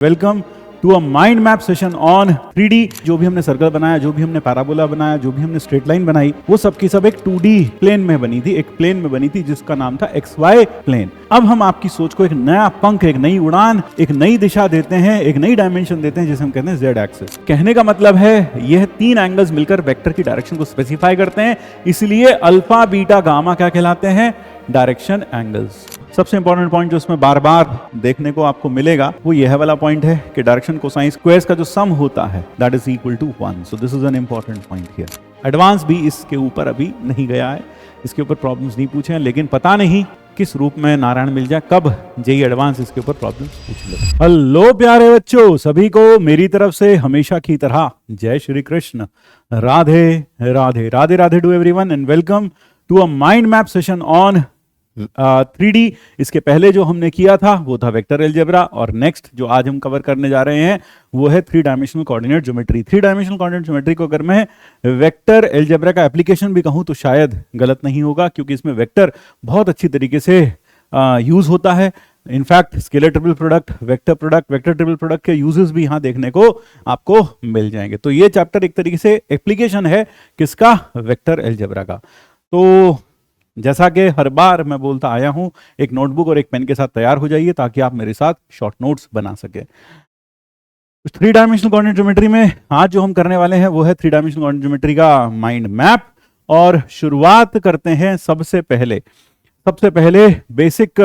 Welcome to a mind map session on 3D। जो भी हमने सर्कल बनाया, जो भी हमने पैराबोला बनाया, जो भी हमने स्ट्रेट लाइन बनाई, वो सब की सब एक 2D प्लेन में बनी थी, एक प्लेन में बनी थी जिसका नाम था XY प्लेन। अब हम आपकी सोच को एक नया पंख, एक नई उड़ान, एक नई दिशा देते हैं, एक नई डायमेंशन देते हैं जिसे हम कहते हैं Z एक्सिस। कहने का मतलब है यह तीन एंगल्स मिलकर वेक्टर की डायरेक्शन को स्पेसिफाई करते हैं, इसलिए अल्फा बीटा गामा क्या कहलाते हैं? Direction angles. सबसे इंपॉर्टेंट पॉइंट जो इसमें बार बार देखने को आपको मिलेगा वो यह वाला पॉइंट है कि डायरेक्शन कोसाइन स्क्वायर्स का जो सम होता है that is equal to 1। So this is an important point here. Advance भी इसके ऊपर अभी नहीं गया है, इसके ऊपर प्रॉब्लम्स नहीं पूछे हैं, लेकिन पता नहीं किस रूप में नारायण मिल जाए, कब जेई एडवांस इसके ऊपर प्रॉब्लम्स पूछ ले। हेलो प्यारे बच्चों, सभी को मेरी तरफ से हमेशा की तरह जय Shri Krishna, Radhe Radhe Radhe Radhe to everyone and welcome to a mind map session on 3D। इसके पहले जो हमने किया था वो था वेक्टर अलजेब्रा, और नेक्स्ट जो आज हम कवर करने जा रहे हैं वो है 3 dimensional coordinate geometry. 3 dimensional coordinate geometry को अगर मैं वेक्टर अलजेब्रा का एप्लीकेशन भी कहूं तो शायद गलत नहीं होगा, क्योंकि इसमें वेक्टर बहुत अच्छी तरीके से यूज होता है। In fact scalar triple product, vector triple product के यूजेस भी यहां देखने को आपको मिल जाएंगे। तो ये चैप्टर एक तरीके से एप्लीकेशन है किसका? वेक्टर अलजेब्रा का। तो जैसा कि हर बार मैं बोलता आया हूं, एक नोटबुक और एक पेन के साथ तैयार हो जाइए ताकि आप मेरे साथ शॉर्ट नोट्स बना सके। 3 डायमेंशनल कोऑर्डिनेट ज्योमेट्री में आज जो हम करने वाले हैं वो है 3 डायमेंशनल कोऑर्डिनेट ज्योमेट्री का माइंड मैप। और शुरुआत करते हैं सबसे पहले बेसिक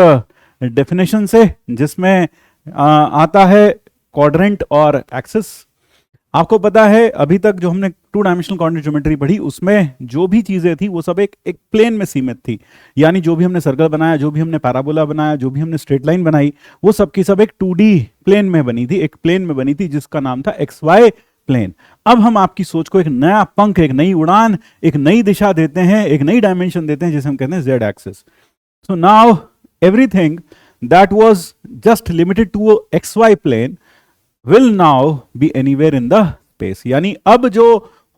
डेफिनेशन से, जिसमें आता है क्वाड्रेंट और एक्सिस। आपको पता है अभी तक जो हमने 2 डायमेंशनल कोऑर्डिनेट ज्योमेट्री पढ़ी उसमें जो भी चीजें थी वो सब एक प्लेन में सीमित थी। यानी जो भी हमने सर्कल बनाया, जो भी हमने पैराबोला बनाया, जो भी हमने स्ट्रेट लाइन बनाई, वो सब की सब एक 2D प्लेन में बनी थी, एक प्लेन में बनी थी जिसका नाम था XY प्लेन। अब हम आपकी सोच को एक नया पंख, एक नई उड़ान, एक नई दिशा देते हैं, एक नई डायमेंशन देते हैं जिसे हम कहते हैं Z axis. So now everything that was just limited to XY plane will now be anywhere in the space। यानी अब जो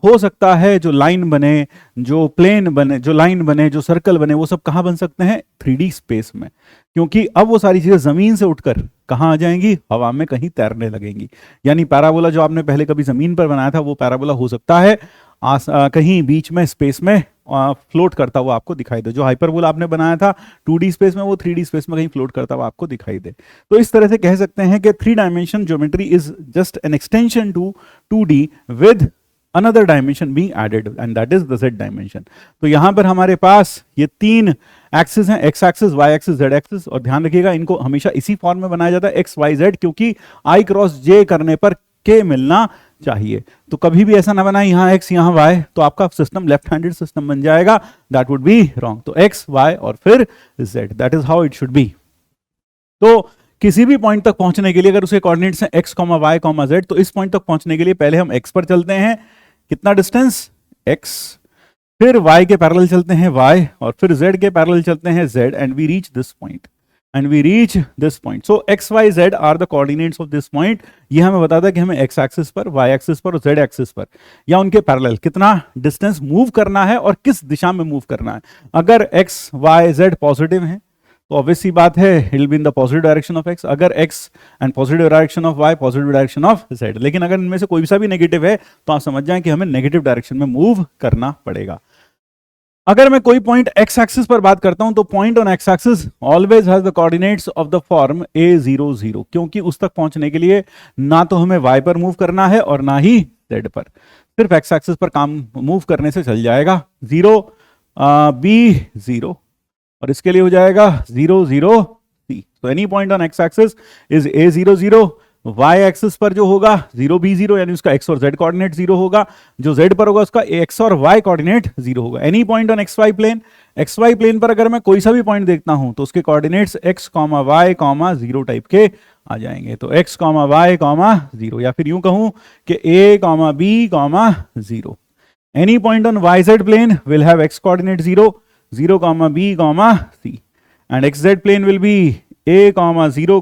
हो सकता है, जो लाइन बने, जो प्लेन बने, जो लाइन बने, जो सर्कल बने, वो सब कहां बन सकते हैं? 3D स्पेस में। क्योंकि अब वो सारी चीजें जमीन से उठकर कहां आ जाएंगी? हवा में कहीं तैरने लगेंगी। यानी पैराबोला जो आपने पहले कभी जमीन पर बनाया था वो पैराबोला हो सकता है कहीं बीच में स्पेस में फ्लोट करता हुआ आपको दिखाई दे। जो हाइपरबोला आपने बनाया था 2D स्पेस में, वो 3D स्पेस में कहीं फ्लोट करता हुआ आपको दिखाई दे। तो इस तरह से कह सकते हैं कि 3 dimension geometry is just an extension to 2D with another dimension being added and that is the Z dimension. तो यहां पर हमारे पास ये 3 एक्सिस हैं, X axis, Y axis, Z axis. और ध्यान रखिएगा इनको हमेशा इसी फॉर्म में बनाया जाता है X Y Z, क्योंकि I क्रॉस J करने पर K मिलना चाहिए। तो कभी भी ऐसा ना बनाए यहां X यहां Y, तो आपका सिस्टम लेफ्ट हैंडेड सिस्टम बन जाएगा, दैट वुड बी रॉन्ग। तो X Y और फिर Z, that is how it should be. तो किसी भी पॉइंट तक पहुंचने के लिए अगर उसके कोऑर्डिनेट्स हैं X, Y, Z, तो इस पॉइंट तक पहुंचने के लिए पहले हम X पर चलते हैं। कितना डिस्टेंस? X। फिर Y के पैरेलल चलते हैं Y, और फिर Z के पैरेलल चलते हैं Z, and we reach this point So X, Y, Z are the coordinates of this point। ये हमें बताता है कि हमें X एक्सिस पर, Y एक्सिस पर और Z एक्सिस पर या उनके पैरेलल कितना डिस्टेंस मूव करना है और किस दिशा में मूव करना है। अगर X, Y, Z पॉजिटिव है तो ऑब्वियस सी बात है it will be in the positive direction of X। अगर X and positive direction of Y, positive direction of Z। लेकिन अगर इनमें से कोई सा भी नेगेटिव है तो आप समझ जाएं कि हमें नेगेटिव डायरेक्शन में मूव करना पड़ेगा। अगर मैं कोई पॉइंट X एक्सिस पर बात करता हूं तो point on X axis always has the coordinates of the form A0 0, क्योंकि उस तक पहुंचने के लिए ना तो हमें Y पर मूव करना है और ना ही Z पर। सिर्फ X एक्सिस पर काम मूव करने से चल जाएगा। 0 B 0, और इसके लिए हो जाएगा 0 0 C। तो any point on X axis is A0 0। Y axis पर जो होगा 0 B 0, यानी उसका X और Z कोऑर्डिनेट 0 होगा। जो Z पर होगा उसका X और Y कोऑर्डिनेट 0 होगा। Any point on XY plane, XY plane पर अगर मैं कोई सा भी पॉइंट देखता हूं तो उसके कोऑर्डिनेट्स X, Y, 0 टाइप के आ जाएंगे। तो X, Y, 0, या फिर यूं कहूं कि A, B, 0। Any point on YZ plane will have X coordinate 0, 0, B, C, and XZ plane will be A, 0,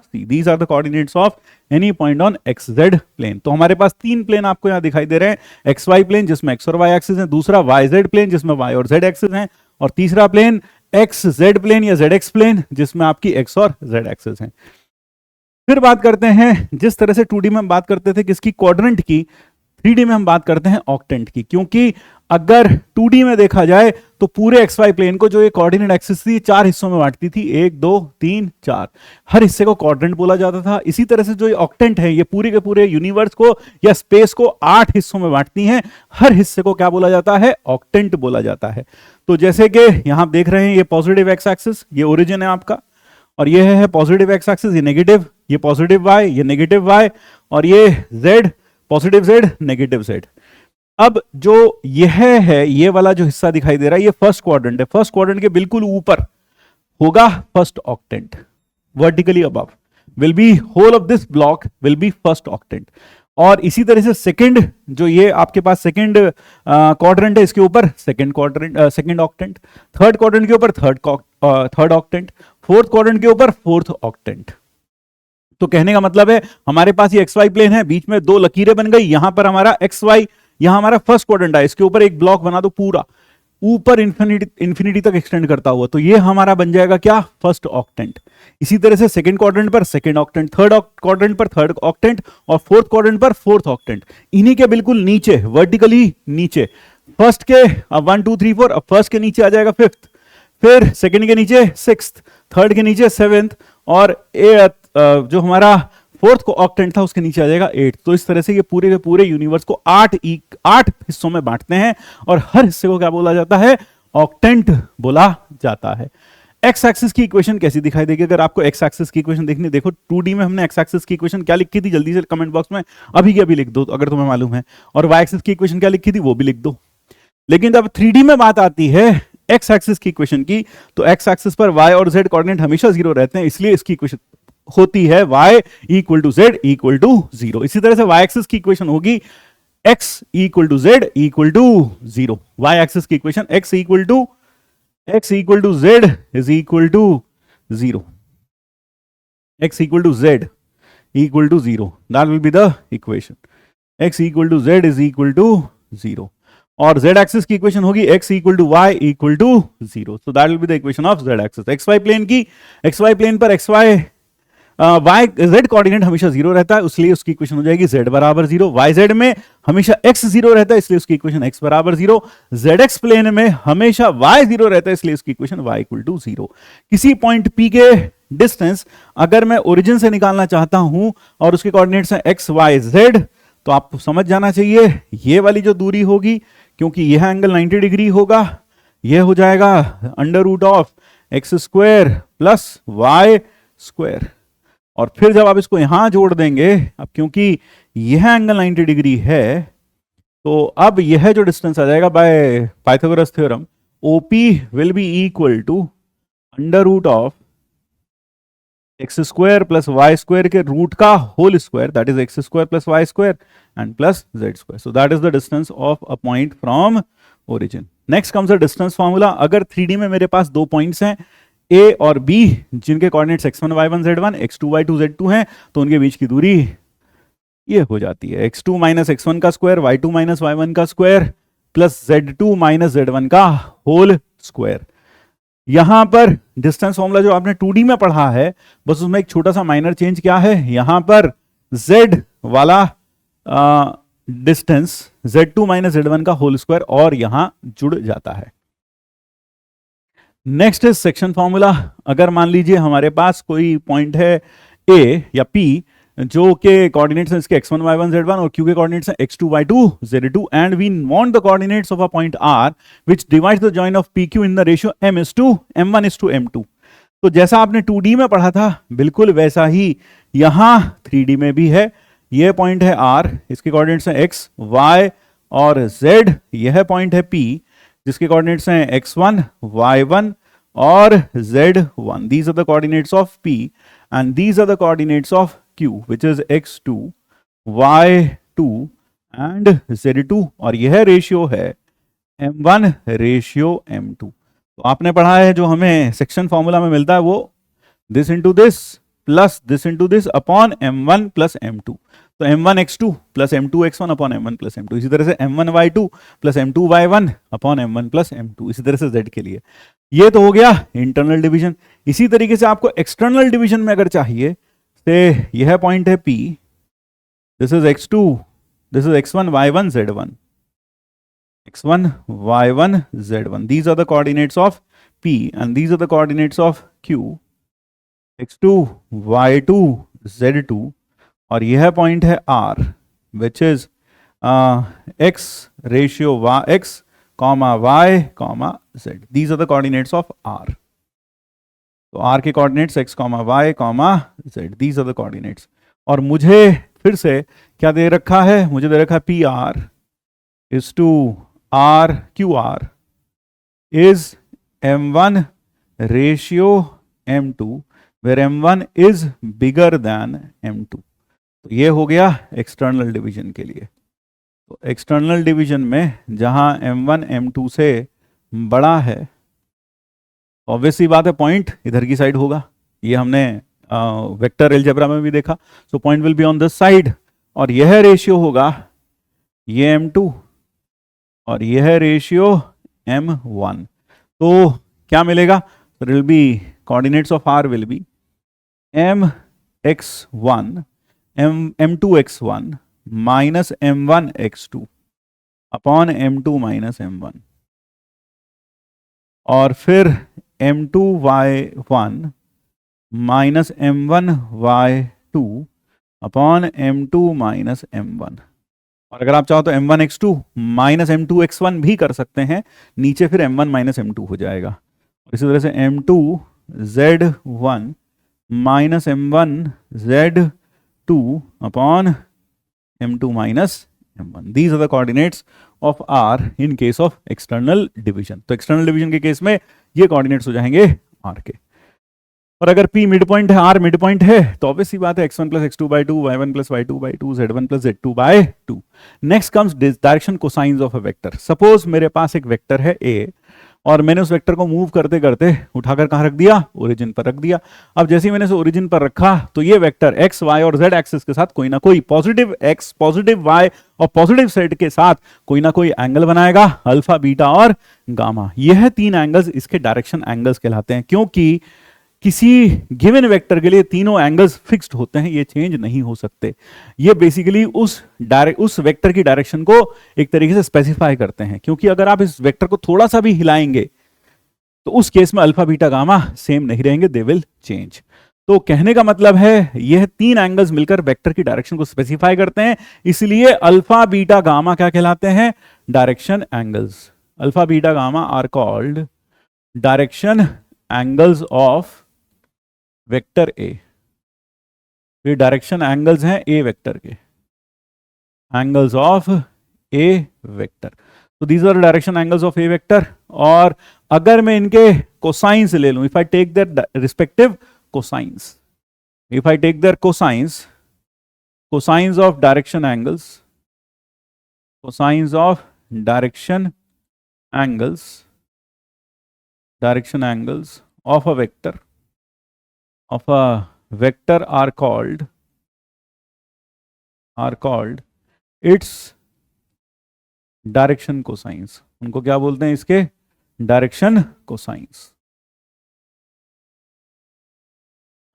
C। These are the coordinates of any point on XZ plane। तो हमारे पास 3 plane आपको यहां दिखाई दे रहे हैं। XY plane जिसमें X और Y axis हैं, दूसरा YZ प्लेन जिसमें Y और Z एक्सिस हैं, और तीसरा प्लेन XZ प्लेन या ZX प्लेन जिसमें आपकी X और Z एक्सिस हैं। फिर बात करते हैं, जिस तरह से 2D में हम बात करते थे किसकी, क्वाड्रेंट की, 3D में हम बात करते हैं ऑक्टेंट की। क्योंकि अगर 2D में देखा जाए तो पूरे XY प्लेन को जो ये कोऑर्डिनेट एक्सिस थी 4 हिस्सों में बांटती थी, 1 2 3 4, हर हिस्से को क्वाड्रेंट बोला जाता था। इसी तरह से जो ये ऑक्टेंट है ये पूरे के पूरे यूनिवर्स को या स्पेस को 8 हिस्सों में बांटती हैं, हर हिस्से को क्या बोला जाता है, ऑक्टेंट बोला जाता है। तो जैसे कि यहां आप देख रहे हैं, ये पॉजिटिव एक्स एक्सिस, ये ओरिजिन है आपका, और ये है पॉजिटिव एक्स एक्सिस, ये नेगेटिव, ये पॉजिटिव वाई, ये नेगेटिव वाई, और ये Z, positive Z, negative Z. अब जो यह है, ये वाला जो हिस्सा दिखाई दे रहा है, ये फर्स्ट क्वाड्रेंट है। फर्स्ट क्वाड्रेंट के बिल्कुल ऊपर होगा first octant, vertically above will be, whole of this block will be first octant. और इसी तरह से सेकंड, जो ये आपके पास सेकंड क्वाड्रेंट है, इसके ऊपर second quadrant, second octant, third quadrant के ऊपर थर्ड ऑक्टेंट, फोर्थ क्वाड्रेंट के ऊपर फोर्थ ऑक्टेंट। तो कहने का मतलब है हमारे पास ये XY प्लेन है, बीच में दो लकीरें बन गई, यहां पर हमारा XY, यहां हमारा फर्स्ट क्वाड्रेंट है, इसके ऊपर एक ब्लॉक बना दो पूरा ऊपर इंफिनिटी तक एक्सटेंड करता हुआ, तो ये हमारा बन जाएगा क्या, फर्स्ट ऑक्टेंट। इसी तरह से सेकंड क्वाड्रेंट पर सेकंड ऑक्टेंट, थर्ड क्वाड्रेंट पर थर्ड ऑक्टेंट, और फोर्थ क्वाड्रेंट पर फोर्थ ऑक्टेंट। इन्हीं के बिल्कुल नीचे, वर्टिकली नीचे, फर्स्ट के 1 2 3 4, अब फर्स्ट के नीचे आ जाएगा फिफ्थ, फिर सेकंड के नीचे सिक्स्थ, थर्ड के नीचे सेवेंथ, और जो हमारा फोर्थ को ऑक्टेंट था उसके नीचे आ जाएगा 8। तो इस तरह से ये पूरे के पूरे यूनिवर्स को 8 हिस्सों में बांटते हैं, और हर हिस्से को क्या बोला जाता है, ऑक्टेंट बोला जाता है। एक्स एक्सिस की इक्वेशन कैसी दिखाई देगी, अगर आपको एक्स एक्सिस की इक्वेशन देखनी, देखो 2D में हमने एक्स एक्सिस की इक्वेशन क्या लिखी थी, जल्दी से कमेंट बॉक्स में अभी के अभी लिख दो अगर तुम्हें मालूम है, और वाई एक्सिस की इक्वेशन क्या लिखी थी वो भी लिख दो। लेकिन जब 3D में बात आती है एक्स एक्सिस की इक्वेशन की, तो एक्स एक्सिस पर वाई और जेड कोऑर्डिनेट हमेशा 0 रहते हैं, इसलिए इसकी इक्वेशन होती है y equal to z equal to 0। इसी तरह से y एक्सिस की इक्वेशन होगी x equal to z equal to 0। y axis की equation x equal to z is equal to 0, x equal to z equal to 0, that will be the equation, x equal to z is equal to 0। और z axis की equation होगी x equal to y equal to 0, so that will be the equation of z axis. xy plane की, xy plane पर xy y z coordinate हमेशा 0 रहता है, इसलिए उसकी इक्वेशन हो जाएगी z बराबर 0। yz में हमेशा x 0 रहता है, इसलिए उसकी इक्वेशन x बराबर 0। zx प्लेन में हमेशा y 0 रहता है, इसलिए उसकी इक्वेशन y इक्वल टू 0। किसी पॉइंट p के डिस्टेंस अगर मैं ओरिजिन से निकालना चाहता हूं और उसके कोऑर्डिनेट्स हैं x y z, तो आपको समझ जाना चाहिए ये वाली जो दूरी होगी, क्योंकि यह एंगल 90 डिग्री होगा, यह हो जाएगा under root of x square plus y square. और फिर जब आप इसको यहां जोड़ देंगे, अब क्योंकि यह एंगल 90 डिग्री है, तो अब यह जो डिस्टेंस आ जाएगा by Pythagoras theorem, OP will be equal to under root of x square plus y square के रूट का whole square, that is x square plus y square and plus z square. So that is the distance of a point from origin. Next comes the distance formula. अगर 3D में मेरे पास दो points हैं A और B, जिनके coordinates x1 y1 z1 x2 y2 z2 हैं, तो उनके बीच की दूरी ये हो जाती है x2 माइनस x1 का स्क्वायर, y2 माइनस y1 का square plus z2 minus z1 का होल स्क्वायर। यहां पर डिस्टेंस फॉर्मूला जो आपने 2D में पढ़ा है, बस उसमें एक छोटा सा माइनर चेंज क्या है, यहां पर z वाला डिस्टेंस z2 माइनस z1 का होल स्क्वायर और यहां जुड़ जाता है। Next is section formula. अगर मान लीजिए हमारे पास कोई पॉइंट है A या P, जो के कोऑर्डिनेट्स हैं इसके x1 y1 z1 और Q के कोऑर्डिनेट्स हैं x2 y2 z2, and we want the coordinates of a point R which divides the join of PQ in the ratio m1:m2। तो जैसा आपने 2D में पढ़ा था बिल्कुल वैसा ही यहां 3D में भी है। यह पॉइंट है R, इसके कोऑर्डिनेट्स हैं x y और z। यह पॉइंट है P, जिसके कोऑर्डिनेट्स हैं x1 y1 और z1। these are the coordinates of P and these are the coordinates of Q, which is x2 y2 and z2, और यह रेशियो है m1 रेशियो m2। तो आपने पढ़ा है जो हमें सेक्शन फॉर्मूला में मिलता है वो this into this plus this into this upon m1 plus m2। तो m1 x2 plus m2 x1 upon m1 plus m2। इसी तरह से m1 y2 plus m2 y1 upon m1 plus m2। इसी तरह से z के लिए ये तो हो गया इंटरनल डिवीजन। इसी तरीके से आपको एक्सटर्नल डिवीजन में अगर चाहिए, से यह पॉइंट है P, this is x2, this is x1 y1 z1, x1 y1 z1, these are the coordinates of P and these are the coordinates of Q, x2 y2 z2, और यह point है R which is x ratio x comma y comma z, these are the coordinates of R. तो R के coordinates x comma y comma z, these are the coordinates. और मुझे फिर से क्या दे रखा है, मुझे दे रखा है P R is to R Q R is m1 ratio m2 where m1 is bigger than m2। तो ये हो गया एक्सटर्नल डिवीजन के लिए। तो एक्सटर्नल डिवीजन में जहां m1 m2 से बड़ा है, ऑब्वियस सी बात है पॉइंट इधर की साइड होगा, ये हमने वेक्टर अलजेब्रा में भी देखा। So point will be on this side, और यह रेशियो होगा ये m2 और यह रेशियो m1। तो क्या मिलेगा, there will be coordinates of r will be mx1 m2x1 minus m1x2 upon m2 minus m1, और फिर m2y1 minus m1y2 upon m2 minus m1। और अगर आप चाहो तो m1x2 माइनस m2x1 भी कर सकते हैं, नीचे फिर m1 माइनस m2 हो जाएगा। इसी तरह से m2z1 minus m1z2 upon m2 minus m1। These are the coordinates of R in case of external division। तो external division के केस में ये कोऑर्डिनेट्स हो जाएंगे R के। और अगर P मिड पॉइंट है, R मिड पॉइंट है, तो ऑब्वियस सी बात है x1 plus x2 by 2, y1 plus y2 by 2, z1 plus z2 by 2। Next comes direction cosines of a vector. Suppose मेरे पास एक वेक्टर है A, और मैंने उस वेक्टर को मूव करते करते उठाकर कहाँ रख दिया, ओरिजिन पर रख दिया। अब जैसे ही मैंने इसे ओरिजिन पर रखा, तो ये वेक्टर x, y और z एक्सिस के साथ कोई ना कोई पॉजिटिव x, पॉजिटिव y और पॉजिटिव z के साथ कोई ना कोई एंगल बनाएगा, अल्फा, बीटा और गामा। यह तीन एंगल्स इसके डायरेक्शन एंगल्स कहलाते हैं, क्योंकि किसी गिवन वेक्टर के लिए तीनों एंगल्स फिक्स्ड होते हैं, ये चेंज नहीं हो सकते। ये बेसिकली उस वेक्टर की डायरेक्शन को एक तरीके से स्पेसिफाई करते हैं, क्योंकि अगर आप इस वेक्टर को थोड़ा सा भी हिलाएंगे तो उस केस में अल्फा बीटा गामा सेम नहीं रहेंगे, दे विल चेंज। तो कहने का मतलब है यह तीन एंगल्स मिलकर वेक्टर की डायरेक्शन को स्पेसिफाई करते हैं, इसलिए अल्फा बीटा गामा क्या कहलाते हैं, direction angles. Alpha beta gamma are called direction angles of vector A. ये डायरेक्शन एंगल्स हैं ए वेक्टर के, एंगल्स ऑफ ए वेक्टर। तो these are direction angles of a vector. और अगर मैं इनके कोसाइंस ले लूं, if I take their respective cosines, if I take their cosines, cosines of direction angles, cosines of direction angles, direction angles of a vector, of a vector are called its direction cosines। उनको क्या बोलते हैं, इसके direction cosines,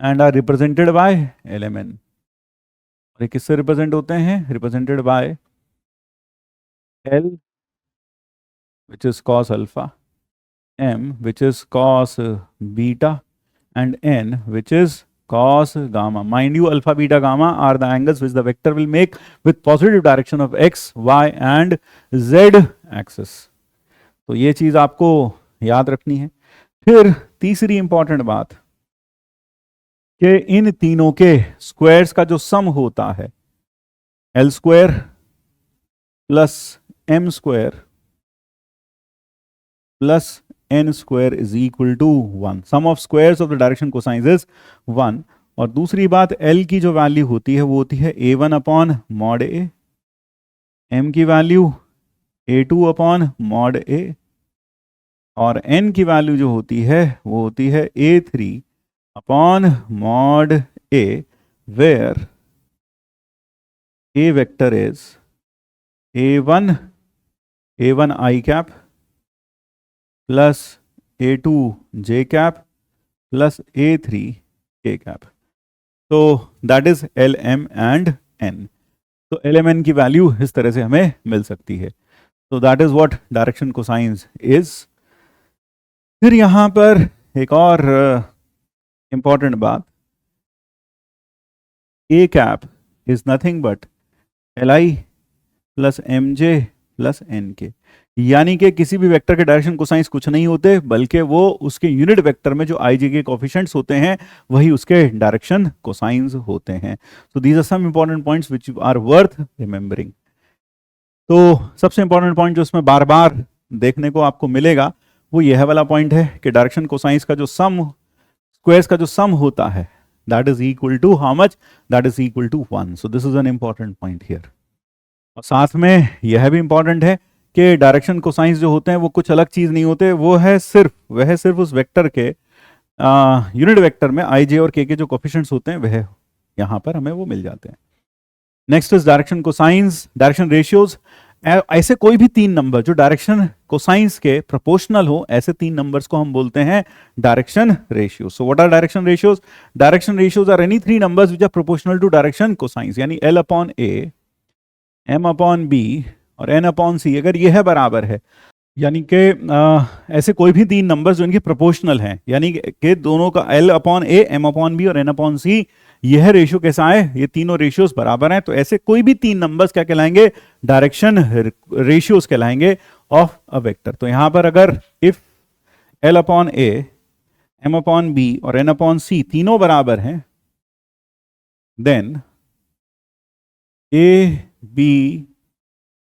and are represented by LMN। और ये किससे represent होते हैं, represented by L which is cos alpha, M which is cos beta and n which is cos gamma। Mind you, alpha, beta, gamma are the angles which the vector will make with positive direction of x, y and z axis। तो ये चीज आपको याद रखनी है। फिर तीसरी important बात कि इन तीनों के स्क्वायर्स का जो सम होता है, L square plus M square plus n square is equal to 1। Sum of squares of the direction cosines is 1। और दूसरी बात, L की जो वैल्यू होती है वो होती है a1 upon mod a, M की value a2 upon mod a, और n की वैल्यू जो होती है वो होती है a3 upon mod a, where a vector is a1 I cap plus a2 j cap plus a3 k cap. तो that is l m and n. तो एल एम एन की वैल्यू इस तरह से हमें मिल सकती है। तो that is what direction cosines is. फिर यहां पर एक और इंपॉर्टेंट बात, a cap is nothing but l i plus m j plus n k, यानी कि किसी भी वेक्टर के डायरेक्शन कोसाइंस कुछ नहीं होते, बल्कि वो उसके यूनिट वेक्टर में जो आई जे के कोफिशिएंट्स होते हैं वही उसके डायरेक्शन कोसाइंस होते हैं। So these are some important points which are worth remembering. तो सबसे इंपॉर्टेंट पॉइंट जो इसमें बार बार देखने को आपको मिलेगा वो यह वाला पॉइंट है कि डायरेक्शन कोसाइंस का जो सम, स्क्वायर्स का जो सम होता है, that is equal to how much, that is equal to 1। So this is an important point here. और साथ में यह भी इंपॉर्टेंट है कि डायरेक्शन कोसाइंस जो होते हैं वो कुछ अलग चीज नहीं होते, वो है सिर्फ उस वेक्टर के यूनिट वेक्टर में आई जे और के जो कोफिशिएंट्स होते हैं वह यहां पर हमें वो मिल जाते हैं। Next is direction cosines, direction ratios. ऐसे कोई भी तीन नंबर जो डायरेक्शन कोसाइंस के प्रोपोर्शनल हो, ऐसे तीन नंबर्स को हम बोलते हैं direction ratios. So what are direction ratios? Direction ratios are any three numbers which are proportional to direction cosines, यानी l upon a, m upon b और एन अपॉन सी अगर यह बराबर है, यानी कि ऐसे कोई भी तीन नंबर्स जो इनके प्रोपोर्शनल हैं, यानी कि दोनों का L upon a, m upon b और एन अपॉन सी यह रेशियो कैसा है, ये तीनों रेशियोज बराबर हैं, तो ऐसे कोई भी तीन नंबर्स क्या कहलाएंगे? डायरेक्शन रेशियोज कहलाएंगे ऑफ अ वेक्टर। तो यहां पर अगर if l upon a, m upon b और एन अपॉन सी तीनों बराबर हैं, then a b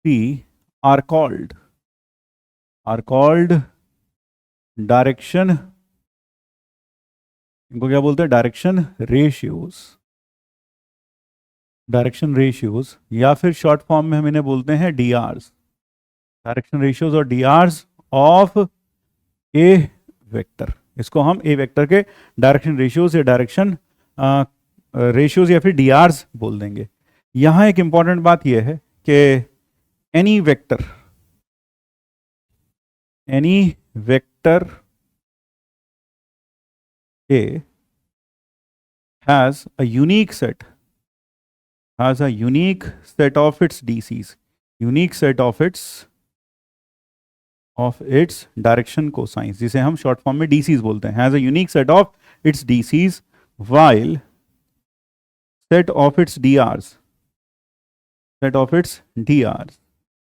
c are called direction, इनको क्या बोलते हैं? Direction ratios. डायरेक्शन रेशियोज या फिर शॉर्ट फॉर्म में हम इन्हें बोलते हैं डीआरस, डायरेक्शन रेशियोज और डीआरस ऑफ ए वेक्टर। इसको हम ए वेक्टर के डायरेक्शन रेशियोज या डायरेक्शन रेशियोज या फिर डीआरस बोल देंगे। यहां एक इंपॉर्टेंट बात यह है कि any vector A has a unique set of its DCs, unique set of its direction cosines, जिसे हम शॉर्ट फॉर्म में DCs बोलते हैं, has a unique set of its DCs while set of its DRs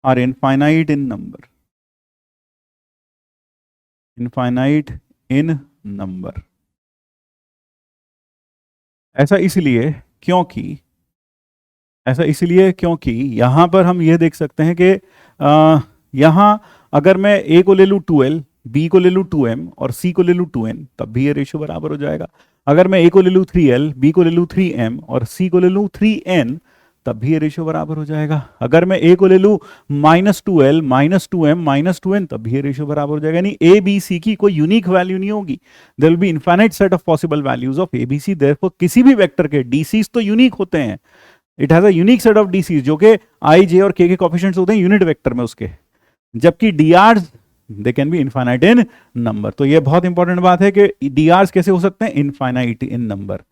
are infinite in number। ऐसा इसलिए क्योंकि यहां पर हम यह देख सकते हैं कि यहां अगर मैं a को ले लूं 2l, b को ले लूं 2m और c को ले लूं 2n, तब भी ये रेशियो बराबर हो जाएगा। अगर मैं a को ले लूं 3l, b को ले लूं 3m और c को ले लूं 3n, तब भी ये रेशियो बराबर हो जाएगा। अगर मैं a को ले लूं -2l, -2m, -2n, तब भी ये रेशियो बराबर हो जाएगा। यानी a b c की कोई यूनिक वैल्यू नहीं होगी, there will be infinite set of possible values of a b c। Therefore किसी भी वेक्टर के डीसीज तो यूनिक होते हैं, it has a unique set of DCs जो कि i j और k के कोफिशिएंट्स होते हैं यूनिट वेक्टर में उसके, जबकि drs they can be infinite in number. तो ये बहुत इंपॉर्टेंट बात है कि drs कैसे हो सकते हैं? Infinite in number.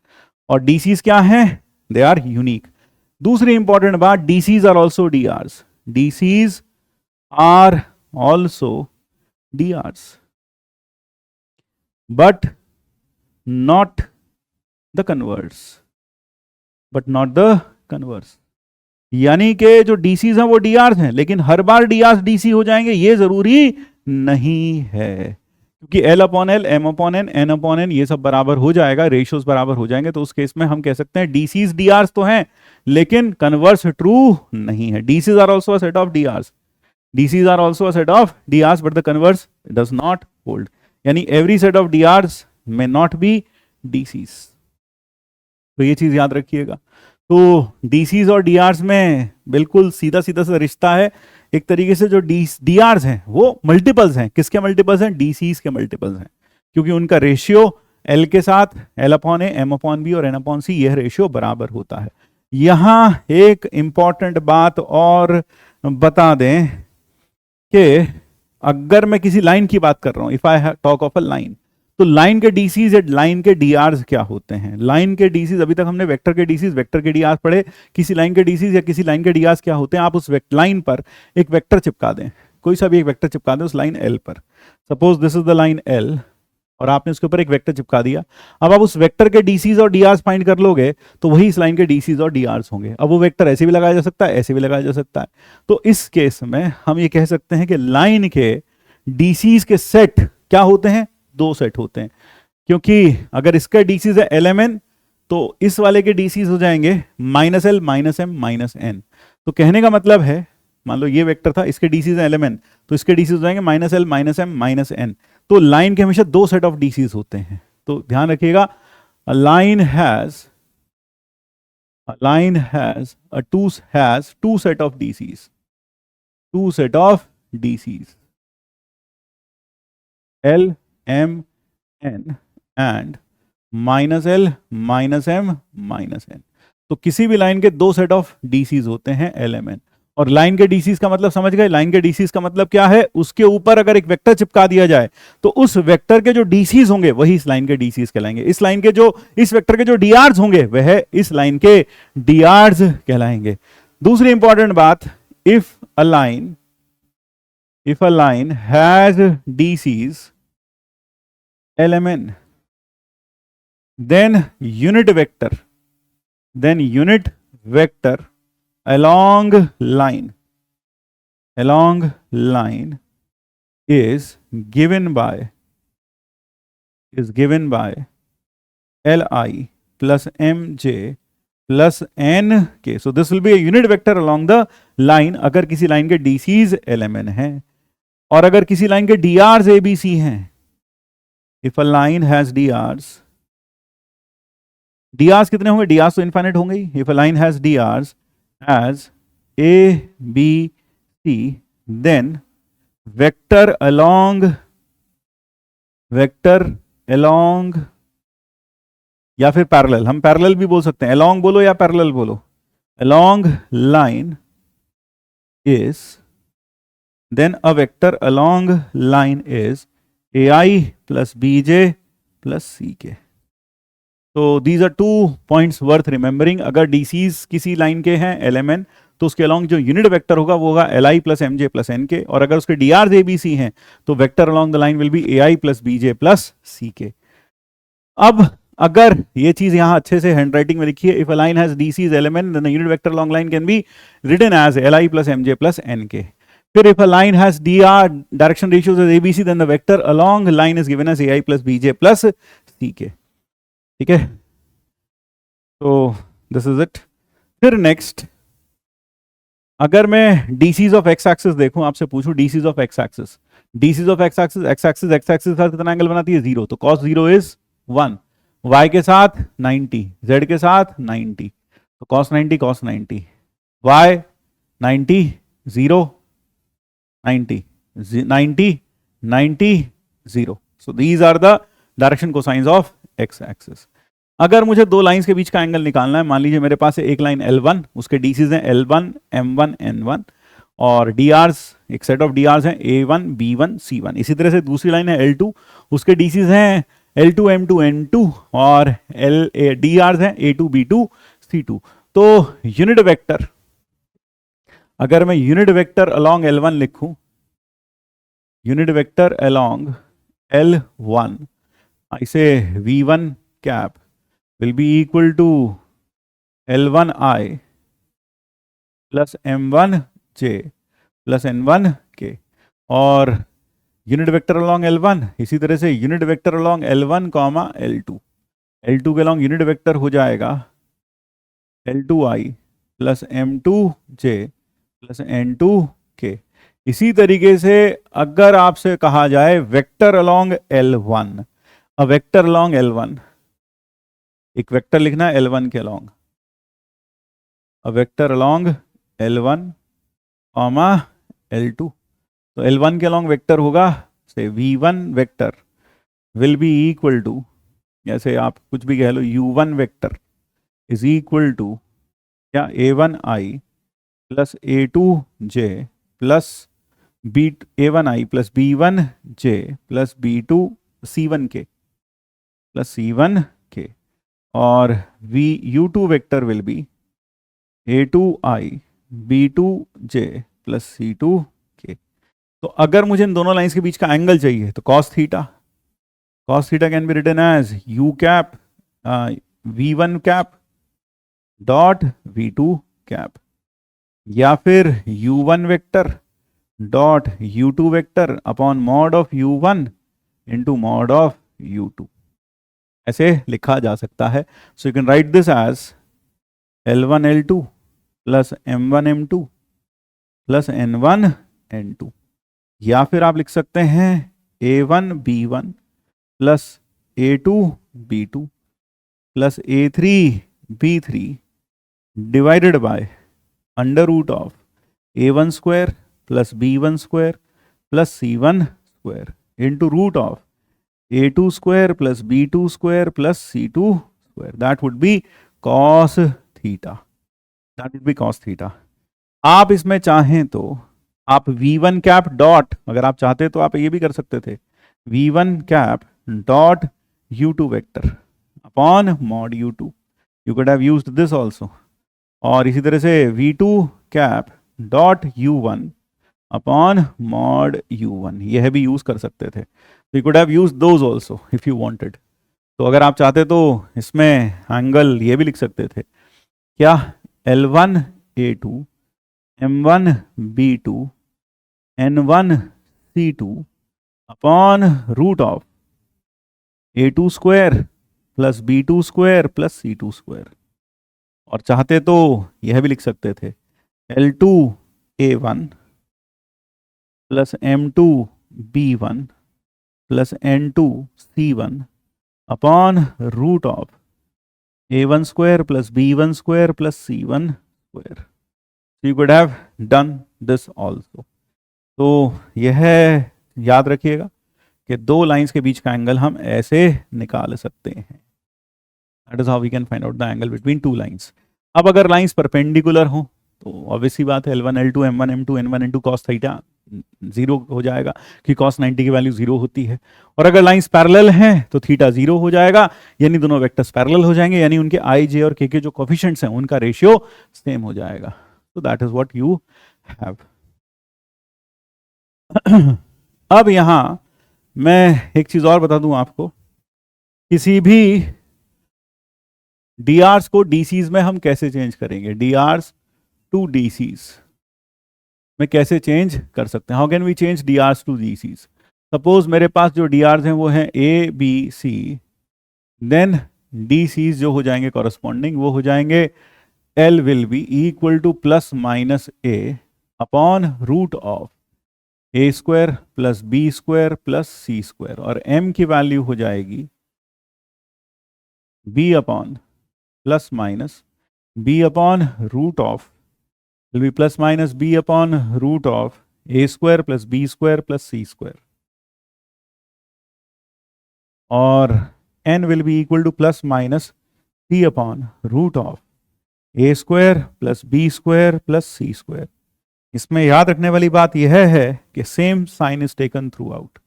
और डीसीज क्या है? They are unique. दूसरी इंपॉर्टेंट बात, DCs are also DRs, DCs are also DRs but not the converse. यानी कि जो DCs हैं वो DRs हैं, लेकिन हर बार DRs DC हो जाएंगे ये जरूरी नहीं है, क्योंकि L upon L, M upon N, N upon N ये सब बराबर हो जाएगा, रेशियोज बराबर हो जाएंगे। तो उस केस में हम कह सकते हैं DCs DRs तो हैं, लेकिन कन्वर्स ट्रू नहीं है। DCs are also a set of DRs, but the converse does not hold, यानी every set of DRs may not be DCs। तो ये चीज याद रखिएगा। तो DCs और DRs में बिल्कुल सीधा सा रिश्ता है। एक तरीके से जो DRs हैं वो मल्टीपल्स हैं, किसके मल्टीपल्स हैं? DCs के मल्टीपल्स हैं, क्योंकि उनका रेशियो L के साथ L upon A, M upon B और N अपॉन C यह रेशियो बराबर होता है। यहां एक इंपॉर्टेंट बात और बता दें कि अगर मैं किसी लाइन की बात कर रहा हूं, if I talk of a line, तो लाइन के डीसीज या लाइन के डीआरस क्या होते हैं? लाइन के डीसीज, अभी तक हमने वेक्टर के डीसीज, वेक्टर के डीआर पढ़े। किसी लाइन के डीसीज या किसी लाइन के डीआरस क्या होते हैं? आप उस लाइन पर एक वेक्टर चिपका दें, कोई सा भी एक वेक्टर चिपका दें उस लाइन एल पर। Suppose this is the line L और आपने उसके ऊपर एक वेक्टर चिपका दिया। अब आप उस वेक्टर के डीसीज और डीआरस फाइंड कर लोगे तो वही इस लाइन के डीसीज और डीआरस होंगे। अब वो वेक्टर ऐसे भी लगाया जा सकता है, ऐसे भी लगाया जा सकता है। तो इस केस में हम ये कह सकते हैं कि लाइन के डीसीज के सेट क्या होते हैं? दो सेट होते हैं, क्योंकि अगर इसका डीसीज है एल एम एन तो इस वाले के डीसीज हो जाएंगे minus l minus m minus n. तो कहने का मतलब है, मान लो ये वेक्टर था, इसके डीसीज है एल एम एन, तो इसके डीसीज हो जाएंगे minus l minus m minus n. तो लाइन के हमेशा दो सेट ऑफ डीसीज होते हैं। तो ध्यान रखिएगा, a line has two set of DCs, two set of DCs l m n and minus l minus m minus n. तो किसी भी लाइन के दो सेट ऑफ डीसीज होते हैं एल एम एन। और लाइन के डीसीज का मतलब समझ गए? लाइन के डीसीज का मतलब क्या है? उसके ऊपर अगर एक वेक्टर चिपका दिया जाए तो उस वेक्टर के जो डीसीज होंगे वही इस लाइन के डीसीज कहलाएंगे। इस लाइन के जो, इस वेक्टर के जो डीआरस होंगे वह इस लाइन के डीआरस कहलाएंगे। दूसरी इंपॉर्टेंट बात, if a line has DCs l m n then unit vector along line is given by li plus mj plus nk. So this will be a unit vector along the line अगर किसी line के DCs LMN है और अगर किसी line के DRs a b c हैं। If a line has DRs कितने होंगे? डीआरस तो इनफाइनाइट होंगे ही। If a line has DRs as a b c then vector along या फिर पैरेलल, हम पैरेलल भी बोल सकते हैं, अलोंग बोलो या पैरेलल बोलो, along line is then a vector along line is a i plus b j plus c k. तो these are 2 points worth remembering. अगर डीसीज किसी लाइन के हैं एलएमएन तो उसके अलोंग जो यूनिट वेक्टर होगा वो होगा l i plus m j plus n k, और अगर उसके D R a b c हैं तो vector along the line will be a i plus b j plus c k. अब अगर ये चीज यहां अच्छे से हैंडराइटिंग में लिखी है, if a line has DCs element then the unit vector along line can be written as l i plus m j plus n k. फिर if a line has D R direction ratios as a b c then the vector along line is given as a i plus b j plus c k. ठीक है, तो this is it. फिर next, अगर मैं DCs of x axis देखूं, आपसे पूछूं DCs of x axis, DCs of x axis, x axis के साथ कितना एंगल बनाती है? 0। तो cos 0 इज 1, y के साथ 90, z के साथ 90, तो cos 90 y 90 0 90 90 0। So these are the direction cosines of x axis. अगर मुझे दो लाइंस के बीच का एंगल निकालना है, मान लीजिए मेरे पास है एक लाइन L1, उसके डीसीज हैं L1 M1 N1 और डीआरस, एक सेट ऑफ डीआरस हैं A1 B1 C1। इसी तरह से दूसरी लाइन है L2, उसके डीसीज हैं L2 M2 N2 और डीआरस हैं A2 B2 C2। तो यूनिट वेक्टर, अगर मैं यूनिट वेक्टर अलोंग L1 लिखूं, unit vector along L1, I say V1 cap will be equal to L1I plus M1J plus N1K। और unit vector along L1 इसी तरह से unit vector along L1 comma L2, L2 के along unit vector हो जाएगा L2I plus M2J plus N2K। इसी तरीके से अगर आपसे कहा जाए vector along L1, a vector along L1, एक वेक्टर लिखना है L1 के along, a vector along L1 comma L2। तो L1 के अलोंग वेक्टर होगा से V1 vector will be equal to, जैसे आप कुछ भी कह लो, U1 vector is equal to क्या A1I plus A2J plus A1I plus B1J plus B2 C1 के। प्लस C1K, और U2 vector will B A2I B2J plus C2K। तो अगर मुझे इन दोनों लाइंस के बीच का एंगल चाहिए तो cos theta can be written as U cap V1 cap dot V2 cap, या फिर U1 vector dot U2 vector upon mod of U1 into mod of U2, ऐसे लिखा जा सकता है। So you can write this as L1 L2 plus M1 M2 plus N1 N2, या फिर आप लिख सकते हैं A1 B1 plus A2 B2 plus A3 B3 divided by under root of A1 square plus B1 square plus C1 square into root of A2 square plus B2 square plus C2 square, that would be cos theta, that would be cos theta. आप इसमें चाहें तो आप V1 cap dot, अगर आप चाहते तो आप ये भी कर सकते थे, V1 cap dot U2 vector upon mod U2, you could have used this also, और इसी तरह से V2 cap dot U1 upon mod U1, यह भी यूज कर सकते थे। You could have used those also if you wanted. तो अगर आप चाहते तो इसमें एंगल ये भी लिख सकते थे, क्या L1 A2 M1 B2 N1 C2 upon root of A2 square plus B2 square plus C2 square, और चाहते तो यह भी लिख सकते थे L2 A1 plus M2 B1 plus N2 C1 upon root of A1 square plus B1 square plus C1 square. You could have done this also. तो यह याद रखिएगा कि दो लाइंस के बीच का एंगल हम ऐसे निकाल सकते हैं। That is how we can find out the angle between two lines. अब अगर लाइंस परपेंडिकुलर हो तो ऑब्वियसली बात है L1 L2 M1 M2 N1 N2 cos theta 0 हो जाएगा, कि cos 90 की वैल्यू 0 होती है। और अगर लाइंस पैरेलल हैं तो थीटा 0 हो जाएगा, यानी दोनों वेक्टर्स पैरेलल हो जाएंगे, यानी उनके I J और K के जो कोफिशिएंट्स हैं उनका रेशियो सेम हो जाएगा। तो that is what you have. अब यहां मैं एक चीज और बता दूं आपको, किसी भी DRs को DCs में हम कैसे चेंज करेंगे, DRs टू DCs में कैसे चेंज कर सकते हैं, how can we change DRs to DCs। Suppose मेरे पास जो DRs हैं वो हैं A B C, then DCs जो हो जाएंगे कॉरस्पॉन्डिंग वो हो जाएंगे L will be equal to plus minus A upon root of A square plus B square plus C square, और M की वैल्यू हो जाएगी B upon plus minus B upon root of will be plus minus B upon root of A square plus B square plus C square, और N will be equal to plus minus C upon root of A square plus B square plus C square। इसमें याद रखने वाली बात यह है कि same sign is taken throughout,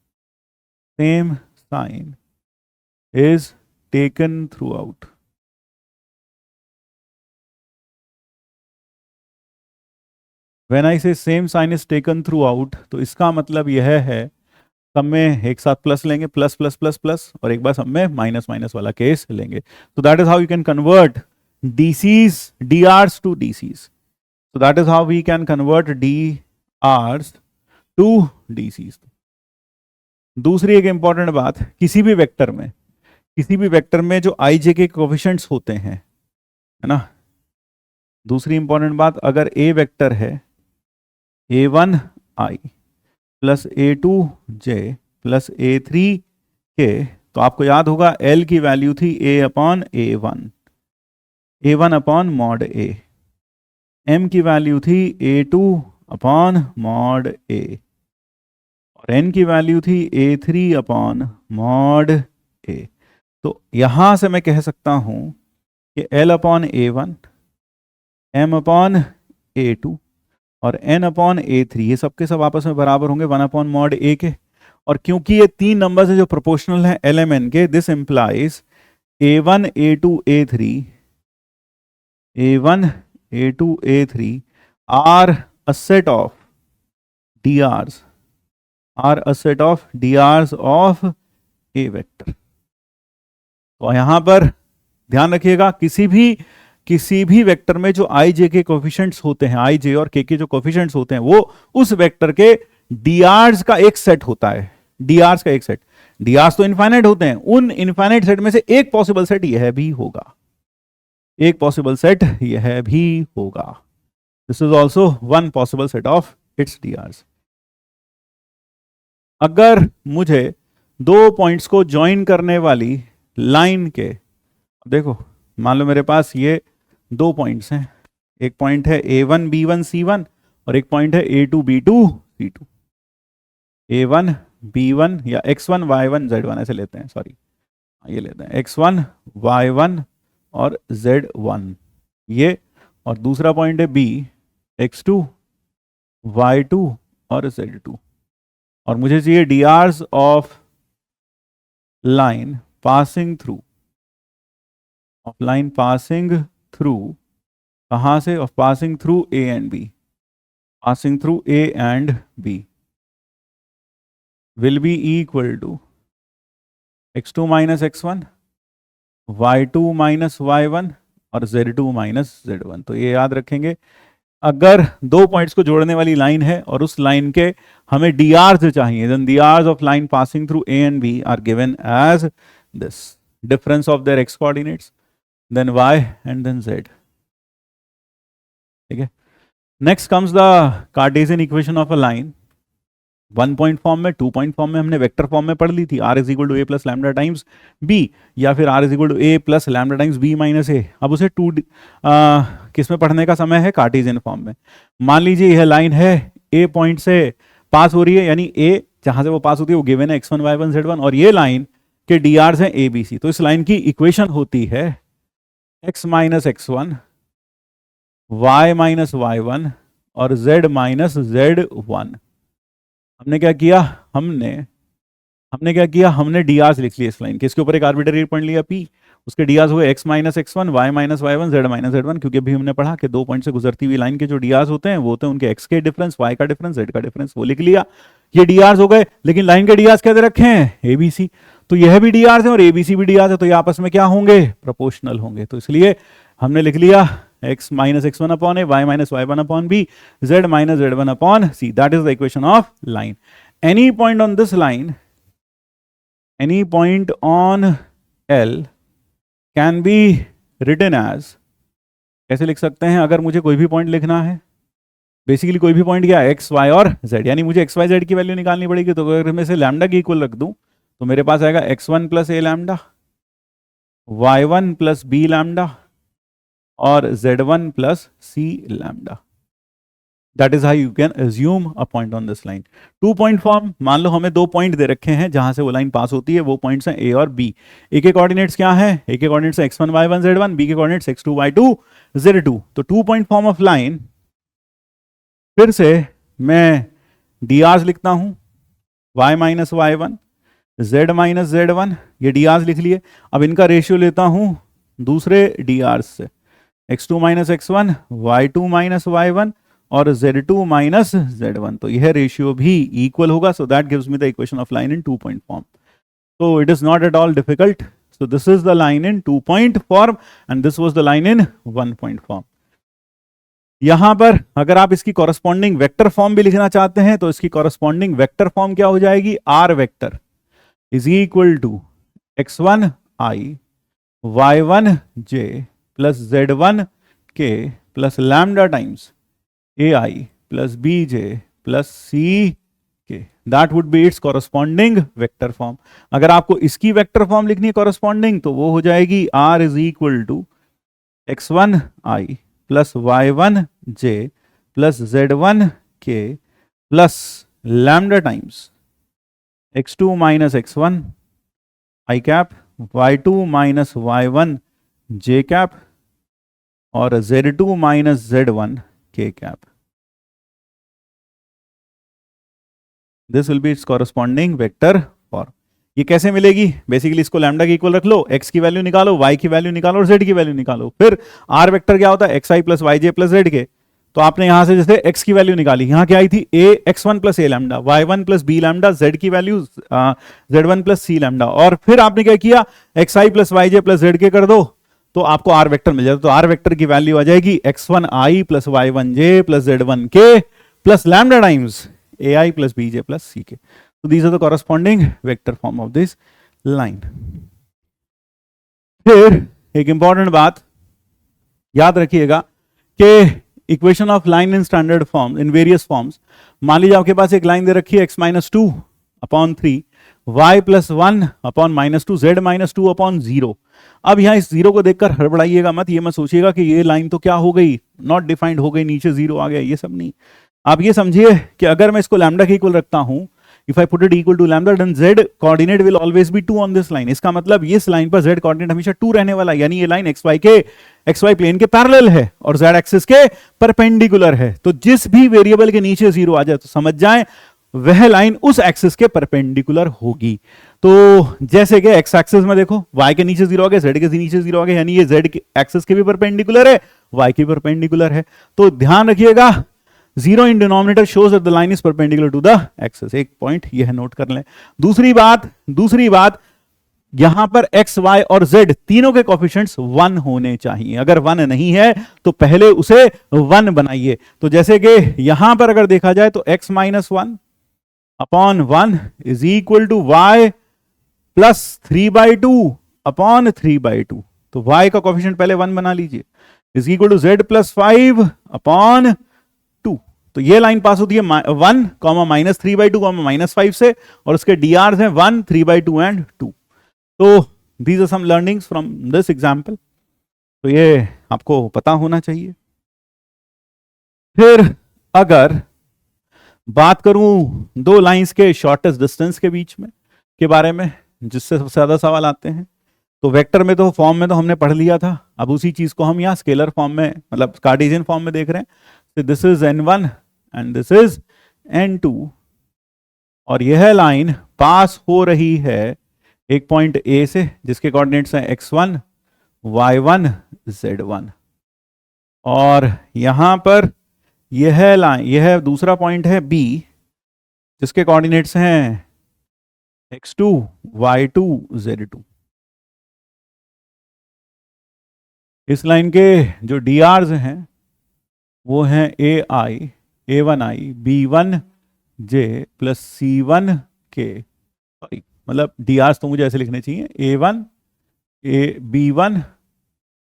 same sign is taken throughout. When I say same sign is taken throughout, तो इसका मतलब यह है सब में एक साथ प्लस लेंगे, प्लस प्लस प्लस प्लस, और एक बार सब में माइनस माइनस वाला केस लेंगे। तो that is how you can convert DCs DRs to DCs। So that is how we can convert DRs to DCs। दूसरी एक इंपॉर्टेंट बात, किसी भी वेक्टर में जो IJ के कोफिशिएंट्स होते हैं, है ना, दूसरी इंपॉर्टेंट बात, अगर A वेक्टर है A1I plus A2J plus A3K, तो आपको याद होगा L की वैल्यू थी A upon A1 upon mod A, M की वैल्यू थी A2 अपॉन मॉड A, और N की वैल्यू थी A3 अपॉन मॉड A। तो यहां से मैं कह सकता हूं कि L upon A1, M upon A2 और N अपॉन A3 ये सब के सब आपस में बराबर होंगे 1 अपॉन मॉड A के, और क्योंकि ये 3 नंबर्स है जो प्रोपोर्शनल है LMN के, this implies A1 A2 A3 A1 A2 A3 are a set of DRs of A vector। तो यहां पर ध्यान रखिएगा, किसी भी वेक्टर में जो आई जे के कोफिशिएंट्स होते हैं, आई जे और के जो कोफिशिएंट्स होते हैं, वो उस वेक्टर के डीआर्स का एक सेट होता है। डीआर्स का एक सेट, डीआर्स तो इनफाइनाइट होते हैं, उन इनफाइनाइट सेट में से एक पॉसिबल सेट यह भी होगा, एक पॉसिबल सेट यह भी होगा। This is also one possible set of its DRs. अगर मुझे दो पॉइंट्स को ज्वाइन करने वाली लाइन के, देखो मान लो मेरे पास ये दो पॉइंट्स हैं, एक पॉइंट है A1 B1 C1 और एक पॉइंट है A2 B2 C2। A1 B1 या X1 Y1 Z1 ऐसे लेते हैं, सॉरी ये लेते हैं X1 Y1 और Z1 ये, और दूसरा पॉइंट है B X2 Y2 और Z2। और मुझे चाहिए DRs of line passing through, of line passing through, कहां से, of passing through A and B, passing through A and B will be equal to X2 minus X1 Y2 minus Y1 और Z2 minus Z1। तो ये याद रखेंगे, अगर दो points को जोड़ने वाली लाइन है और उस लाइन के हमें डीआर्स चाहिए, then DRs of line passing through A and B are given as this, difference of their x coordinates, then y and then z। ठीक है, next comes the Cartesian equation of a line. 1 point form में, 2 point form में हमने vector form में पढ़ ली थी, r is equal to a plus lambda times b, या फिर r is equal to a plus lambda times b minus a। अब उसे किस में पढ़ने का समय है, कार्टेशियन फॉर्म में। मान लीजिए यह लाइन है a पॉइंट से पास हो रही है, यानी a जहां से वो पास होती है वो गिवन है x1 y1 z1, और ये लाइन के drs हैं a b c। तो इस लाइन की इक्वेशन होती है x minus x1 y minus y1 और z माइनस z1। हमने क्या किया, हमने क्या किया, हमने डीआर्स लिख लिया इस लाइन के, इसके ऊपर एक आर्बिट्ररी पॉइंट लिया P, उसके डीआर्स हुए x minus x1 y minus y1 z minus z1, क्योंकि अभी हमने पढ़ा कि दो पॉइंट से गुजरती हुई लाइन के जो डीआर्स होते हैं वो होते हैं उनके x के डिफरेंस, y का डिफरेंस, z का डिफरेंस, वो लिख लिया। ये डीआर्स हो गए, लेकिन लाइन के डीआर्स क्या दे रखे हैं, ABC। तो यह भी डीआर्स है और ABC भी डीआर्स है, तो ये आपस में क्या होंगे, प्रोपोर्शनल होंगे। तो इसलिए हमने लिख लिया x minus x1 upon a, y minus y1 upon b, z minus z1 upon c। That is the equation of line. Any point on this line, any point on L can be written as, कैसे लिख सकते हैं, अगर मुझे कोई भी point लिखना है, बेसिकली कोई भी पॉइंट क्या है, x y और z, यानी मुझे x y z की वैल्यू निकालनी पड़ेगी। तो अगर मैं से लैम्डा की इक्वल रख दूं तो मेरे पास आएगा x1 plus a lambda, y1 plus b lambda और z1 plus c lambda. That is how you can assume a point on this line. 2 point form, मान लो हमें दो पॉइंट दे रखे हैं जहां से वो लाइन पास होती है, वो पॉइंट्स हैं A और B। A के कोऑर्डिनेट्स क्या हैं, A के coordinates x1 y1 z1, B के कोऑर्डिनेट्स x2 y2 z2। तो 2 पॉइंट फॉर्म ऑफ लाइन, फिर से मैं drs लिखता हूं, y minus y1 z minus z1, ये drs लिख लिए। अब इनका रेशियो लेता हूं दूसरे drs से, x2 minus x1 y2 minus y1 और z2 माइनस z1। तो यह रेशियो भी इक्वल होगा। So that gives me the equation of line in 2 point form. So it is not at all difficult. So this is the line in 2 point form and this was the line in 1 point form. यहां पर अगर आप इसकी corresponding vector form भी लिखना चाहते हैं तो इसकी कॉरस्पॉन्डिंग वेक्टर फॉर्म क्या हो जाएगी, r vector is equal to x1 i y1 j plus z1 k plus lambda times ai plus bj plus ck। That would be its corresponding vector form. अगर आपको इसकी वेक्टर फॉर्म लिखनी है corresponding, तो वो हो जाएगी r is equal to x1 i plus y1 j plus z1 k plus lambda times x2 minus x1 i cap, y2 minus y1 j cap और z2 minus z1 k cap. This will be its corresponding vector form. ये कैसे मिलेगी? Basically इसको lambda की equal रख लो, x की value निकालो, y की वैल्यू निकालो और z की वैल्यू निकालो। फिर r वेक्टर क्या होता है? xi plus yj plus z के। तो आपने यहां से जैसे x की वैल्यू निकाली, यहां क्या आई थी? a x1 plus a lambda, y1 plus b lambda, z की value z1 plus c lambda. और फिर आपने क्या किया? xi plus yj plus z के कर दो तो आपको r वेक्टर मिल जाता है। तो r वेक्टर की वैल्यू आ जाएगी x1i plus y1j plus z1k plus lambda times ai plus bj plus ck। So these are the corresponding vector form of this line. फिर एक इंपॉर्टेंट बात याद रखिएगा कि equation of line in standard form in various forms, मान लीजिए आपके पास एक लाइन दे रखी है x minus two upon 3, y plus 1 upon minus two, z minus 2 upon 0। अब यहां इस जीरो को देखकर हड़बड़ाइएगा मत, ये मत सोचिएगा कि ये लाइन तो क्या हो गई, नॉट डिफाइंड हो गई, नीचे जीरो आ गया, ये सब नहीं। आप ये समझिए कि अगर मैं इसको लैम्डा के इक्वल रखता हूं, if I put it equal to lambda, then z coordinate will always be 2 on this line। इसका मतलब ये इस लाइन पर z coordinate हमेशा 2 रहने वाला है, यानी ये लाइन xy प्लेन के पैरेलल है और z एक्सिस के परपेंडिकुलर है। तो जिस भी वेरिएबल के नीचे जीरो आ जाए तो समझ जाएं वह लाइन उस एक्सिस के परपेंडिकुलर होगी। तो जैसे कि x एक्सिस में देखो y के नीचे जीरो आ गया, z के नीचे जीरो आ गया, यानी ये z एक्सिस के भी परपेंडिकुलर है, y के परपेंडिकुलर है। तो ध्यान रखिएगा, zero in denominator shows that the line is perpendicular to the axis. एक पॉइंट यह नोट कर लें। दूसरी बात यहां पर x, y और z तीनों के कोएफिशिएंट्स 1 होने चाहिए। अगर 1 नहीं है तो पहले उसे 1 बनाइए। तो जैसे कि यहां पर अगर देखा जाए तो x minus 1 upon 1 is equal to y plus 3/2 upon 3/2। तो y का कोएफिशिएंट पहले 1 बना लीजिए, is equal to z plus 5 upon 2। तो ये लाइन पास होती है 1 माइनस 3/2 माइनस 5 से, और उसके dr हैं 1, 3/2 एंड 2। तो these are some learnings from this example, तो ये आपको पता होना चाहिए। फिर अगर बात करूं दो लाइंस के शॉर्टेस्ट डिस्टेंस के बीच में के बारे में, जिससे सबसे ज्यादा सवाल आते हैं, तो वेक्टर में तो फॉर्म में तो हमने पढ़ लिया था, अब उसी चीज को हम यहाँ स्केलर फॉर्म में मतलब कार्टेशियन फॉर्म में देख रहे हैं। This is n1 and this is n2, और यह लाइन पास हो रही है एक पॉइंट A से जिसके कोऑर्डिनेट्स हैं x1, y1, z1, और यहां पर यह लाइन, यह दूसरा पॉइंट है B जिसके कोऑर्डिनेट्स हैं x2, y2, z2। इस लाइन के जो drs हैं वो हैं ai, a1i, b1j plus c1k। Sorry, मतलब drs तो मुझे ऐसे लिखने चाहिए, a1, b1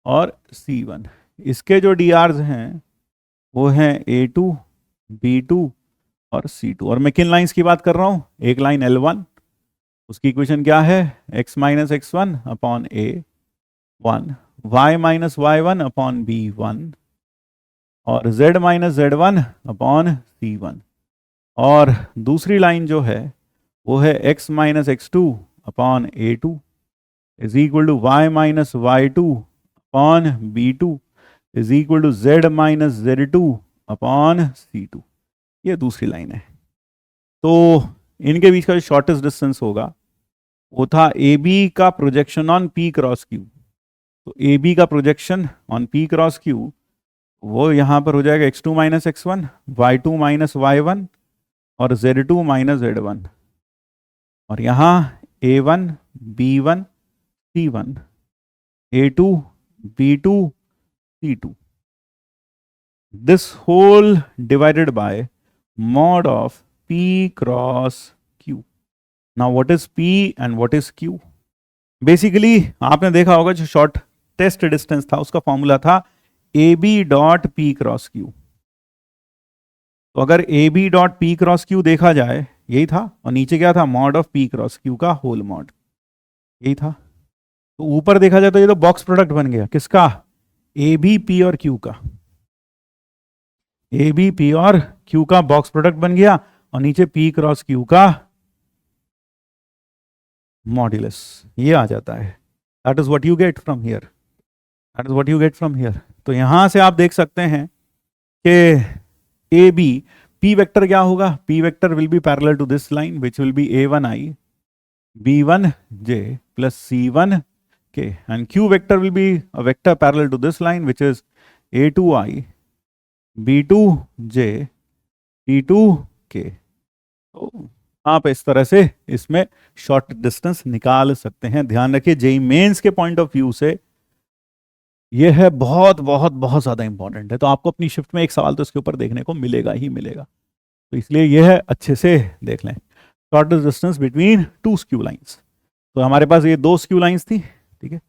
और c1। इसके जो drs हैं वो हैं a2, b2 और c2। और मैं किन लाइंस की बात कर रहा हूं? एक लाइन L1, उसकी इक्वेशन क्या है? x minus x1 upon a1, y minus y1 upon b1 और z minus z1 upon c1। और दूसरी लाइन जो है वो है x minus x2 upon a2 is equal to y minus y2 upon b2 is equal to z minus z2 upon c2। ये दूसरी line है। तो इनके बीच का जो शॉर्टेस्ट डिस्टेंस होगा वो था AB का projection on P cross Q। तो AB का projection on P cross Q वो यहां पर हो जाएगा x2 minus x1, y2 minus y1 और z2 माइनस z1। और यहां a1, b1, c1, a2, b2, c2, this whole divided by mod of P cross Q। Now what is P and what is Q? Basically आपने देखा होगा जो short test distance था उसका formula था AB dot P cross Q। तो अगर AB dot P cross Q देखा जाए यही था, और नीचे क्या था? Mod of P cross Q का होल मॉड, यही था। तो ऊपर देखा जाए तो ये तो बॉक्स प्रोडक्ट बन गया किसका? AB P और Q का। AB P और Q का बॉक्स प्रोडक्ट बन गया, और नीचे P क्रॉस Q का मॉड्यूलस, ये आ जाता है। That is what you get from here, that is what you get from here. तो यहां से आप देख सकते हैं कि AB P वेक्टर क्या होगा? P vector will be parallel to this line which will be A1I B1J plus C1K, and Q vector will be a vector parallel to this line which is A2I B2J T2K. तो आप इस तरह से इसमें short distance निकाल सकते हैं। ध्यान रखिए जेईई मेंस के पॉइंट ऑफ व्यू से यह है बहुत बहुत बहुत ज्यादा इंपॉर्टेंट है। तो आपको अपनी शिफ्ट में एक सवाल तो इसके ऊपर देखने को मिलेगा ही मिलेगा, तो इसलिए यह है अच्छे से देख लें। Shortest distance between two skew lines, तो हमारे पास ये दो स्क्यू लाइंस थी, ठीक है।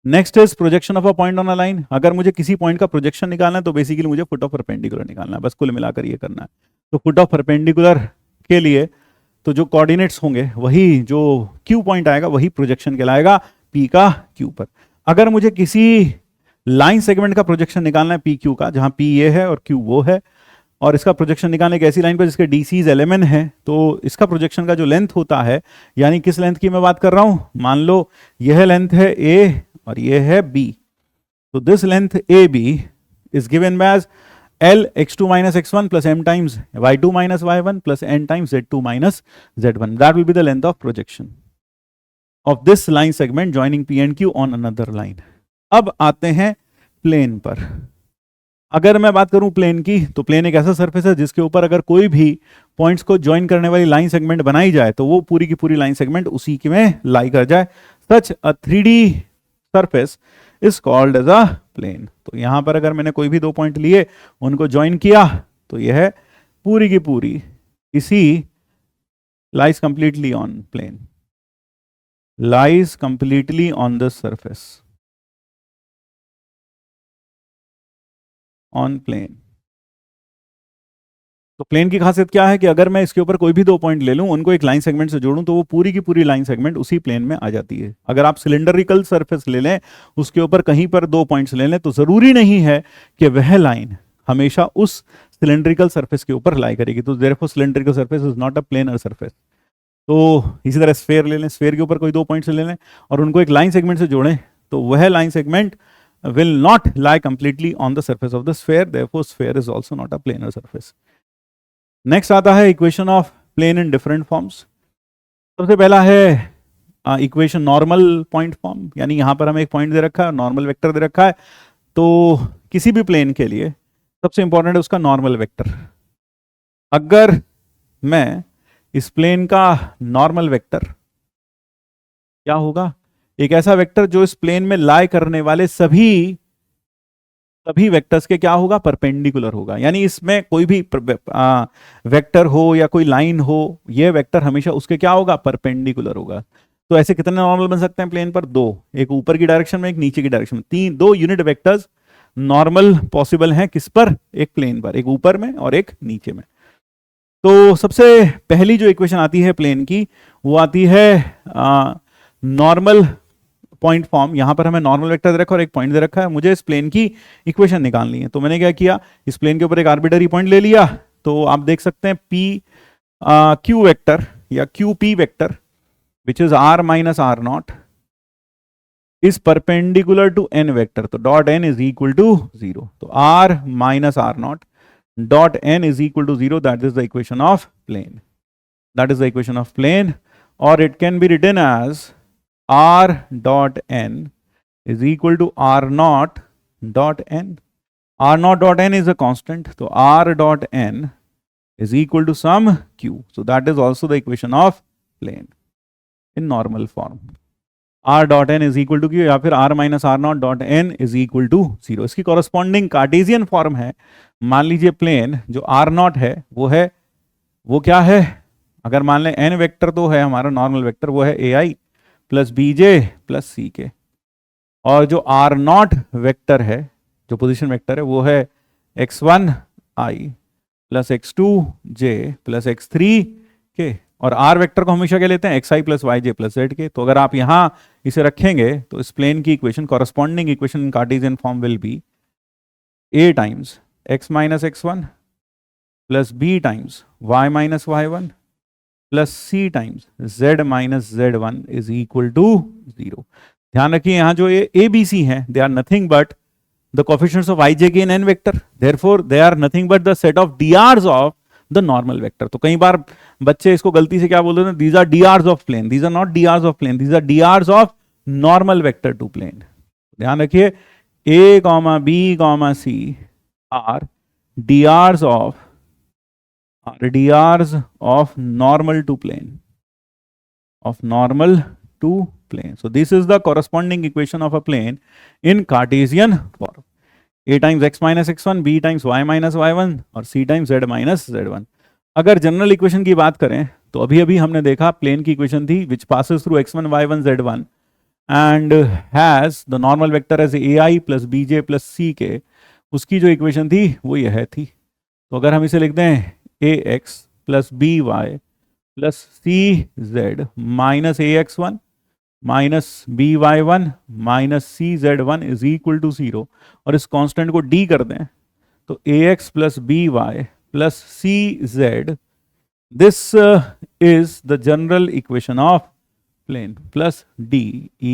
Next is projection of a point on a line. अगर मुझे किसी पॉइंट का प्रोजेक्शन निकालना है तो बेसिकली मुझे फुट ऑफ परपेंडिकुलर निकालना है, बस कुल मिलाकर ये करना है। तो फुट ऑफ परपेंडिकुलर के लिए तो जो कोऑर्डिनेट्स होंगे वही जो क्यू पॉइंट आएगा वही प्रोजेक्शन कहलाएगा पी का क्यू पर। अगर मुझे किसी लाइन सेगमेंट का प्रोजेक्शन निकालना है पी क्यू का, जहां पी ये है और क्यू वो है, और इसका प्रोजेक्शन निकालने की ऐसी लाइन पर जिसके डीसीज एलिमेंट है, तो इसका प्रोजेक्शन का जो लेंथ होता है, यानी किस लेंथ की मैं बात कर रहा हूं, मान लो यह लेंथ है ए और ये है बी, तो this length A B is given as l x2 minus x1 plus m times y2 minus y1 plus n times z2 minus z1. That will be the length of projection of this line segment joining p and q on another line. अब आते हैं plane पर। अगर मैं बात करूं plane की, तो प्लेन एक ऐसा सरफेस है जिसके ऊपर अगर कोई भी पॉइंट्स को ज्वाइन करने वाली लाइन सेगमेंट बनाई जाए तो वो पूरी की पूरी लाइन सेगमेंट उसी के में लाई कर जाए। Such a 3D surface is called as a plane. तो यहां पर अगर मैंने कोई भी दो पॉइंट लिए, उनको ज्वाइन किया, तो यह है पूरी की पूरी इसी lies completely on plane, lies completely on the surface on plane. तो प्लेन की खासियत क्या है कि अगर मैं इसके ऊपर कोई भी दो पॉइंट ले लूं, उनको एक लाइन सेगमेंट से जोड़ूं, तो वो पूरी की पूरी लाइन सेगमेंट उसी प्लेन में आ जाती है। अगर आप सिलेंडरिकल सरफेस ले लें, उसके ऊपर कहीं पर दो पॉइंट्स ले लें, तो जरूरी नहीं है कि वह लाइन हमेशा उस सिलेंड्रिकल सरफेस के ऊपर लाई करेगी। तो therefore cylindrical surface is not a planar surface. तो इसी तरह स्फेयर ले लें, स्फेयर के ऊपर कोई दो पॉइंट्स ले लें और उनको एक लाइन सेगमेंट से जोड़ें, तो वह line segment will not lie completely on the surface of the sphere, therefore sphere is also not a planar surface. Next आता है equation of plane in different forms. सबसे पहला है इक्वेशन नॉर्मल पॉइंट फॉर्म, यानी यहां पर हमें एक पॉइंट दे रखा है, नॉर्मल वेक्टर दे रखा है। तो किसी भी प्लेन के लिए सबसे इंपॉर्टेंट है उसका नॉर्मल वेक्टर। अगर मैं इस प्लेन का नॉर्मल वेक्टर क्या होगा, एक ऐसा वेक्टर जो इस प्लेन में लाई करने वाले सभी वेक्टर्स के क्या होगा, परपेंडिकुलर होगा। यानी इसमें कोई भी वेक्टर हो या कोई लाइन हो, यह वेक्टर हमेशा उसके क्या होगा, परपेंडिकुलर होगा। तो ऐसे कितने नॉर्मल बन सकते हैं प्लेन पर, दो, एक ऊपर की डायरेक्शन में एक नीचे की डायरेक्शन में, दो यूनिट वेक्टर्स नॉर्मल पॉसिबल हैं किस पर, एक प्लेन पर, एक ऊपर में और एक नीचे में। तो सबसे पहली जो इक्वेशन आती है प्लेन की, वो आती है नॉर्मल पॉइंट फॉर्म। यहां पर हमें नॉर्मल वेक्टर दे रखा और एक पॉइंट दे रखा है, मुझे इस प्लेन की इक्वेशन निकालनी है। तो मैंने क्या किया, इस प्लेन के ऊपर एक आर्बिटरी पॉइंट ले लिया। तो आप देख सकते हैं पी क्यू वेक्टर या q p vector which is r minus r not is perpendicular to n vector. तो dot n is equal to 0। तो r minus r not dot n is equal to 0, that is the equation of plane, that is the equation of plane. और it can be written as r dot n is equal to r naught dot n. r naught dot n is a constant, so r dot n is equal to some q. So that is also the equation of plane in normal form. r dot n is equal to q या फिर r minus r naught dot n is equal to 0. इसकी corresponding Cartesian form है। मान लीजिए plane जो r naught है वो क्या है, अगर मान लें n वेक्टर तो है हमारा नॉर्मल वेक्टर, वो है ai प्लस बीजे प्लस सी के, और जो आर नॉट वेक्टर है, जो पोजीशन वेक्टर है, वो है x1 i plus x2 j plus x3 के, और आर वेक्टर को हमेशा क्या लेते हैं, xi plus yj plus z के। तो अगर आप यहां इसे रखेंगे तो इस प्लेन की equation, corresponding equation in Cartesian form will be a times x minus x1 plus b times y minus y1 plus c times z minus z1 is equal to 0। ध्यान रखिए यहां जो ए बी सी है, they are nothing but the coefficients of I, j, k in n vector. Therefore, they are nothing but the set of drs of the normal vector. तो कई बार बच्चे इसको गलती से क्या बोल देते हैं, these are drs of plane. These are not drs of plane. These are drs of normal vector to plane. ध्यान रखिए, a, b, c are drs of normal to plane. Of normal to plane. So this is the corresponding equation of a plane in Cartesian form. A times x minus x1, b times y minus y1 और c times z minus z1. अगर general equation की बात करें तो अभी अभी हमने देखा प्लेन की इक्वेशन थी which passes through x1 y1 z1 and has the normal vector as ai plus bj plus ck. उसकी जो इक्वेशन थी वो यह थी. तो अगर हम इसे लिखते हैं ax plus by plus cz minus ax1 minus by1 minus cz1 is equal to 0 और इस कांस्टेंट को d कर दें तो ax plus by plus cz, this is the general equation of plane plus d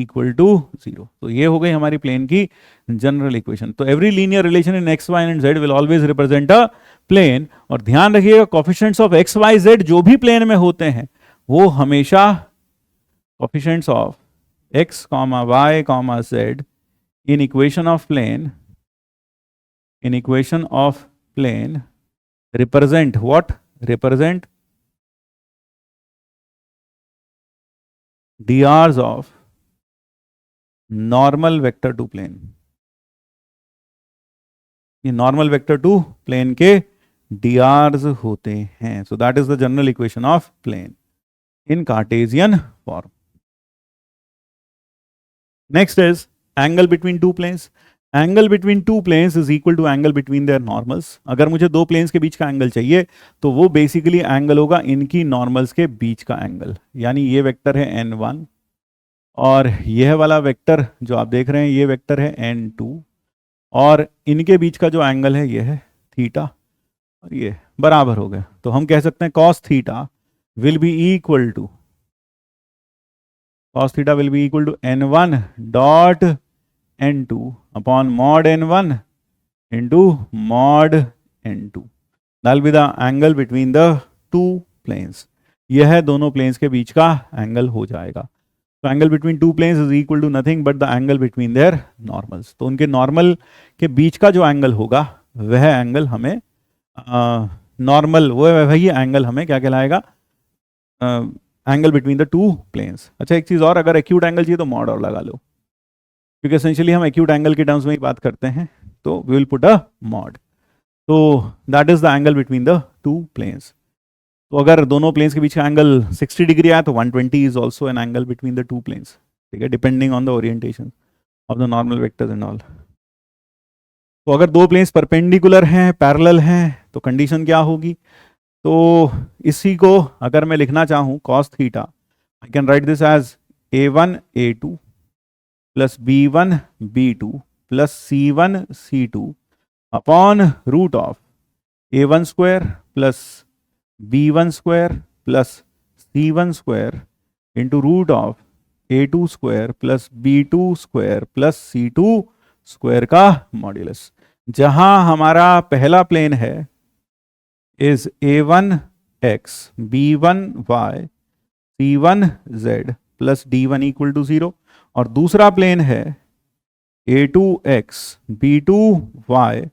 equal to 0. तो ये हो गई हमारी प्लेन की जनरल इक्वेशन. तो every linear relation in x, y and z will always represent a plane. और ध्यान रखिएगा coefficients of x, y, z जो भी प्लेन में होते हैं वो हमेशा coefficients of x, y, z in equation of plane represent what? Represent drs of normal vector to plane. ये नॉर्मल वेक्टर टू प्लेन के drs होते हैं. So that is the general equation of plane in Cartesian form. Next is angle between two planes. Angle between two planes is equal to angle between their normals. अगर मुझे दो planes के बीच का angle चाहिए तो वो बेसिकली एंगल होगा इनकी नॉर्मल्स के बीच का एंगल. यानी ये वेक्टर है n1 और यह वाला वेक्टर जो आप देख रहे हैं ये वेक्टर है n2 और इनके बीच का जो एंगल है ये है थीटा और ये बराबर हो गया. तो हम कह सकते हैं cos theta will be equal to n1 dot n2 upon mod n1 into mod n2. That will be the angle between the two planes. यह दोनों प्लेन्स के बीच का एंगल हो जाएगा. तो angle between two planes is equal to nothing but the angle between their normals. तो उनके normal के बीच का जो एंगल होगा वह एंगल हमें नॉर्मल वही एंगल हमें क्या कहलाएगा, angle between the two planes. अच्छा एक चीज़ और, अगर एक्यूट एंगल चाहिए तो मॉड और लगा लो क्योंकि एसेंशियली हम एक्यूट एंगल के टर्म्स में ही बात करते हैं. तो we will put a mod. तो that is the angle between the two planes. तो अगर दोनों प्लेन्स के बीच का एंगल 60 डिग्री आया तो 120 is also an angle between the two planes. ठीक है, depending on the orientation of the normal vectors and all. तो अगर दो प्लेन्स परपेंडिकुलर हैं, पैरेलल हैं, तो कंडीशन क्या होगी? तो इसी को अगर मैं लिखना चाहूँ cos theta, I can write this as a1 a2 plus b1 b2 plus c1 c2 upon root of a1 square plus b1 square plus c1 square into root of a2 square plus b2 square plus c2 square का modulus. जहां हमारा पहला plane है is a1 x b1 y c1 z plus d1 equal to 0 और दूसरा plane है a2 x b2 y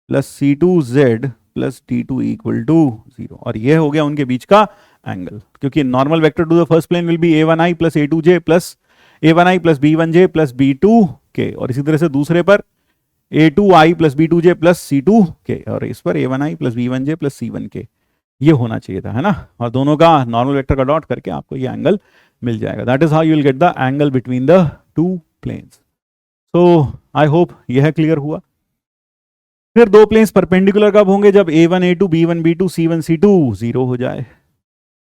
plus c2 z plus d2 equal to 0 और यह हो गया उनके बीच का एंगल. क्योंकि normal vector to the first plane will be a1i plus a2j plus a1i plus b1j plus b2k और इसी तरह से दूसरे पर a2i plus b2j plus c2k और इस पर a1i plus b1j plus c1k. ये होना चाहिए था, है ना. और दोनों का नॉर्मल वेक्टर का डॉट करके आपको ये एंगल मिल जाएगा. That is how you will get the angle between the two planes. So I hope यह क्लियर हुआ. फिर दो प्लेन्स परपेंडिकुलर कब होंगे? जब a1 a2 b1 b2 c1 c2 0 हो जाए.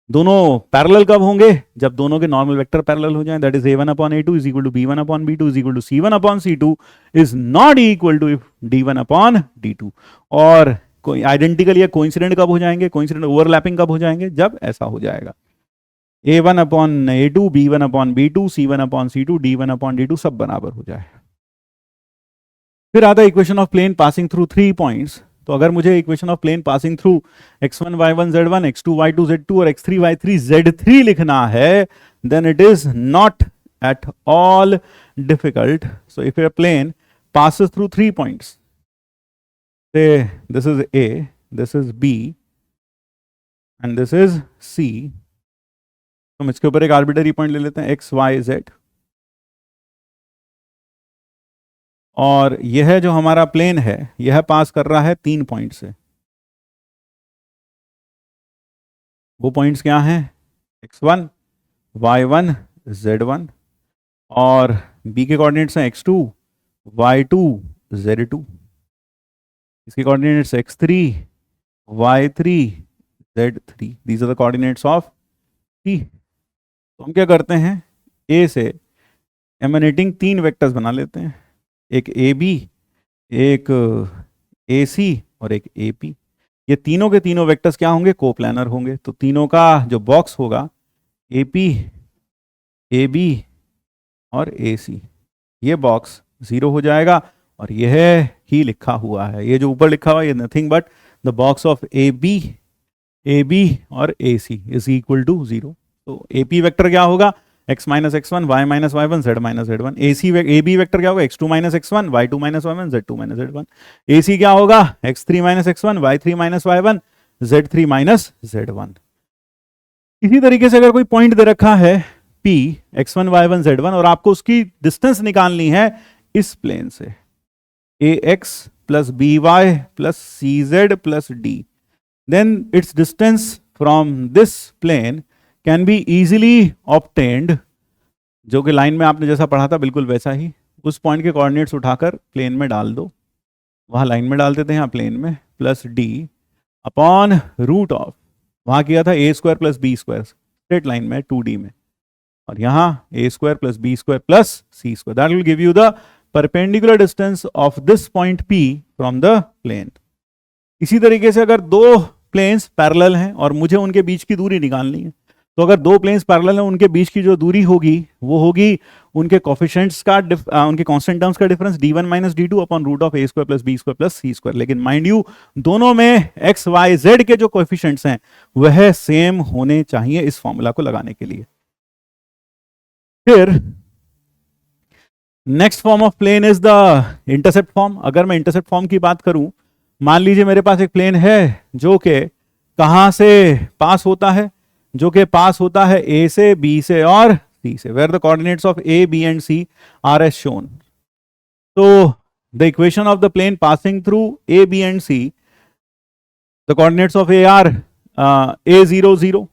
दोनों पैरेलल कब होंगे? जब दोनों के नॉर्मल वेक्टर पैरेलल हो जाएं. That is a1 upon a2 is equal to b1 upon b2 is equal to c1 upon c2 is not equal to d1 upon d2. और कोई आइडेंटिकल या कोइंसिडेंट कब हो जाएंगे? कोइंसिडेंट ओवरलैपिंग कब हो जाएंगे? जब ऐसा हो जाएगा a1 upon a2 b1 upon b2 c1 upon c2 d1 upon d2 सब बराबर हो जाए. फिर आता है equation of plane passing through 3 points. तो अगर मुझे equation of plane passing through x1 y1 z1 x2 y2 z2 और x3 y3 z3 लिखना है, then it is not at all difficult. So if a plane passes through 3 points, say this is A, this is B and this is C. तो हम इसके ऊपर एक arbitrary point ले लेते हैं x, y, z, और यह जो हमारा प्लेन है यह पास कर रहा है 3 पॉइंट से. वो पॉइंट्स क्या हैं? x1, y1, z1 और b के कोऑर्डिनेट्स हैं x2, y2, z2. इसके coordinates x3, y3, z3. These are the coordinates of P. तो हम क्या करते हैं, A से एमिनेटिंग 3 वेक्टर्स बना लेते हैं, एक AB, एक AC और एक AP. ये तीनों के तीनों वेक्टर्स क्या होंगे? कोप्लानर होंगे. तो तीनों का जो बॉक्स होगा AP, AB और AC, ये बॉक्स 0 हो जाएगा. और यह ही लिखा हुआ है, ये जो ऊपर लिखा हुआ है ये nothing but the box of AB और AC इज इक्वल टू 0. तो AP वेक्टर क्या होगा? x minus x1, y minus y1, z minus z1. AB vector क्या होगा? x2 minus x1, y2 minus y1, z2 minus z1. AC क्या होगा? x3 minus x1, y3 minus y1, z3 minus z1. इसी तरीके से अगर कोई पॉइंट दे रखा है P, x1, y1, z1 और आपको उसकी डिस्टेंस निकालनी है इस प्लेन से, ax plus by plus cz plus d, then its distance from this plane can be easily obtained. जो कि लाइन में आपने जैसा पढ़ा था बिल्कुल वैसा ही, उस पॉइंट के कोऑर्डिनेट्स उठाकर प्लेन में डाल दो, वहां लाइन में डाल देते हैं, यहाँ प्लेन में, plus d upon root of, वहां किया था a square plus b square straight line में 2d में, और यहाँ a square plus b square plus c square. That will give you the perpendicular distance of this point P from the plane. इसी तरीके से अगर दो प्लेन्स पैरेलल हैं और मुझे उनके बीच की दूरी निकालनी है, तो अगर दो प्लेन्स पैरेलल हैं उनके बीच की जो दूरी होगी वो होगी उनके कोफिशिएंट्स का उनके कांस्टेंट टर्म्स का difference d1 minus d2 upon root of a square plus b square plus c square. लेकिन माइंड यू दोनों में x, y, z के जो कोफिशिएंट्स हैं वह सेम होने चाहिए इस फॉर्मूला को लगाने के लिए. फिर next form of plane is the intercept form. अगर मैं इंटरसेप्ट फॉर्म की बात करूं, मान लीजिए मेरे पास एक प्लेन है जो कि कहां से पास होता है, जो कि पास होता है A से, B से और C से, where the coordinates of A, B and C are as shown. तो the equation of the plane passing through A, B and C, the coordinates of A are A0, 0.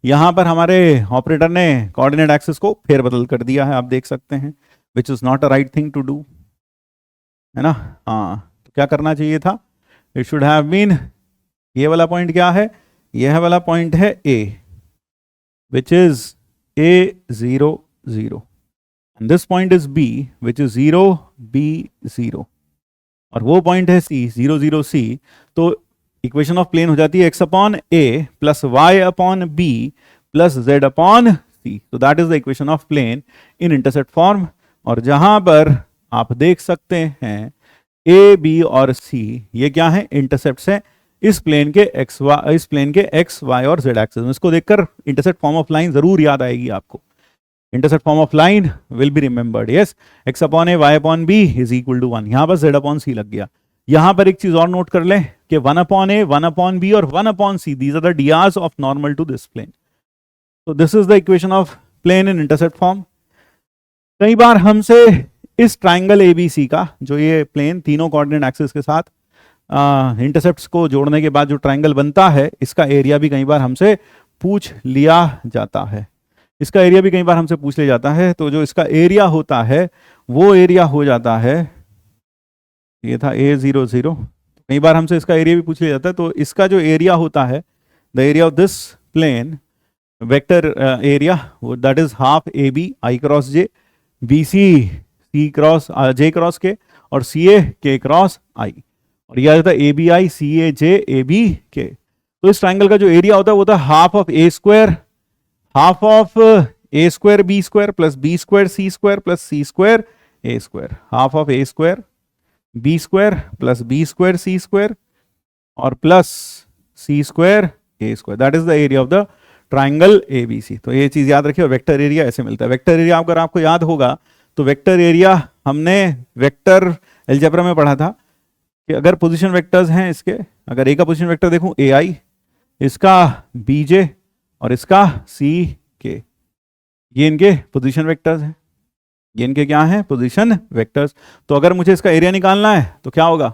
यहां पर हमारे operator ने coordinate axis को फेरबदल कर दिया है, आप देख सकते हैं, which is not a right thing to do, है ना. हाँ, तो क्या करना चाहिए था? इट शुड हैव बीन, ये वाला पॉइंट क्या है? यह वाला पॉइंट है A, which is A0, 0. And this point is B, which is 0, B, 0. और वो पॉइंट है C, 0, 0, C. तो इक्वेशन ऑफ प्लेन हो जाती है x upon A plus y upon B plus z upon C. तो that is the equation of plane in intercept form. और जहां पर आप देख सकते हैं A, B और C ये क्या है? इंटरसेप्ट्स हैं इस प्लेन के x, y और z एक्सिस में. इसको देखकर इंटरसेप्ट फॉर्म ऑफ लाइन जरूर याद आएगी आपको. Intercept form of line will be remembered. Yes, x upon A, y upon B is equal to 1. यहां पर z अपॉन C लग गया. यहां पर एक चीज और नोट कर लें कि 1 अपॉन A, 1 अपॉन B और 1 upon C, these are the drs of normal to this plane. तो this is the equation of plane in intercept form. कई बार हमसे इस ट्राइंगल ABC का, जो ये प्लेन तीनों कोऑर्डिनेट एक्सिस के साथ इंटरसेप्ट्स को जोड़ने के बाद जो ट्राइंगल बनता है, इसका एरिया भी कई बार हमसे पूछ लिया जाता है. इसका एरिया भी कई बार हमसे पूछ लिया जाता है. तो जो इसका एरिया होता है वो एरिया हो जाता है, ये था A0, 0. कई बार हमसे इसका एरिया भी पूछ लिया जाता है. तो इसका जो एरिया होता है, the area of this plane vector area, that is half AB I cross J, BC C cross J cross K और CA K क्रॉस I. और यह आता है ABI CA J AB K. तो इस ट्राइंगल का जो एरिया होता है वो होता है half of A square, half of A square B square plus B square C square plus C square A square, half of A square b square plus b square c square और plus c square a square, that is the area of the triangle a b c. तो ये चीज याद रखिए, vector area ऐसे मिलता है। Vector area अगर आपको याद होगा तो वेक्टर एरिया हमने वेक्टर अलजेब्रा में पढ़ा था कि अगर पोजीशन वेक्टर्स हैं इसके, अगर ए का पोजीशन वेक्टर देखूं ए आई, इसका बी जे और इसका सी के, ये इनके पोजीशन वेक्टर्स हैं, ये इनके क्या हैं, पोजीशन वेक्टर्स। तो अगर मुझे इसका एरिया निकालना है तो क्या होगा,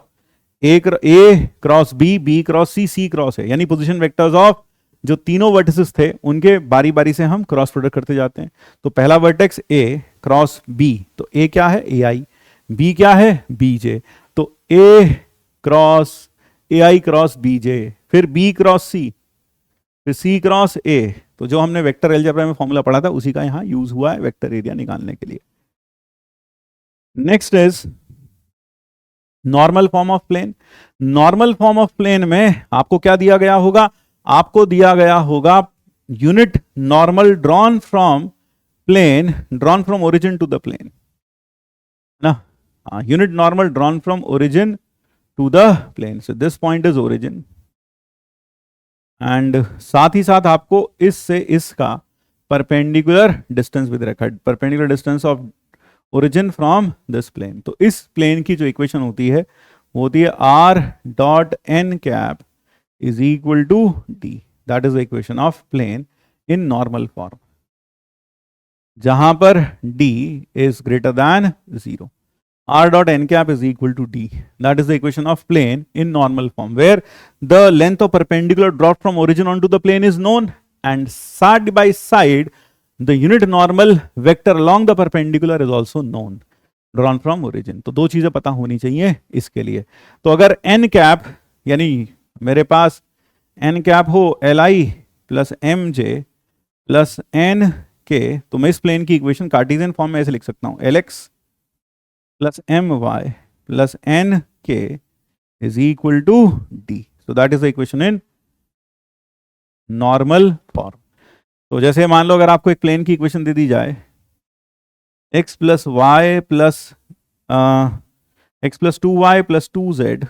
ए क्रॉस बी, बी क्रॉस सी, सी क्रॉस है, यानी पोजीशन वेक्टर्स ऑफ जो तीनों वर्टिसेस थे उनके बारी बारी से हम क्रॉस प्रोडक्ट करते जाते हैं। तो पहला वर्टेक्स ए क्रॉस बी, तो ए क्या है ए आई, बी क्या है बी जे, तो ए आई क्रॉस बी जे, फिर बी क्रॉस सी, फिर सी क्रॉस ए। तो जो हमने वेक्टर अलजेब्रा में फॉर्मूला पढ़ा था उसी का यहां यूज हुआ है वेक्टर एरिया निकालने के लिए। Next is normal form of plane. Normal form of plane में आपको क्या दिया गया होगा, आपको दिया गया होगा unit normal drawn from plane, drawn from origin to the plane ना, unit normal drawn from origin to the plane. So this point is origin and साथ ही साथ आपको इस से इसका परपेंडिकुलर डिस्टेंस भी रखा है, perpendicular distance of origin from this plane. तो इस प्लेन की जो इक्वेशन होती है वो होती है r dot n cap is equal to d, that is the equation of plane in normal form, जहां पर d is greater than 0, r dot n cap is equal to d, that is the equation of plane in normal form, where the length of perpendicular dropped from origin onto the plane is known and side by side the unit normal vector along the perpendicular is also known, drawn from origin। तो दो चीजें पता होनी चाहिए इसके लिए। तो अगर n cap यानी मेरे पास एन कैप हो l i plus m j plus n k, तो मैं इस प्लेन की इक्वेशन कार्टेशियन फॉर्म में ऐसे लिख सकता हूं, l x plus m y plus n k is equal to d. So that is the equation in normal form. तो जैसे मान लो अगर आपको एक प्लेन की इक्वेशन दे दी जाए, x plus y plus x plus two y plus two z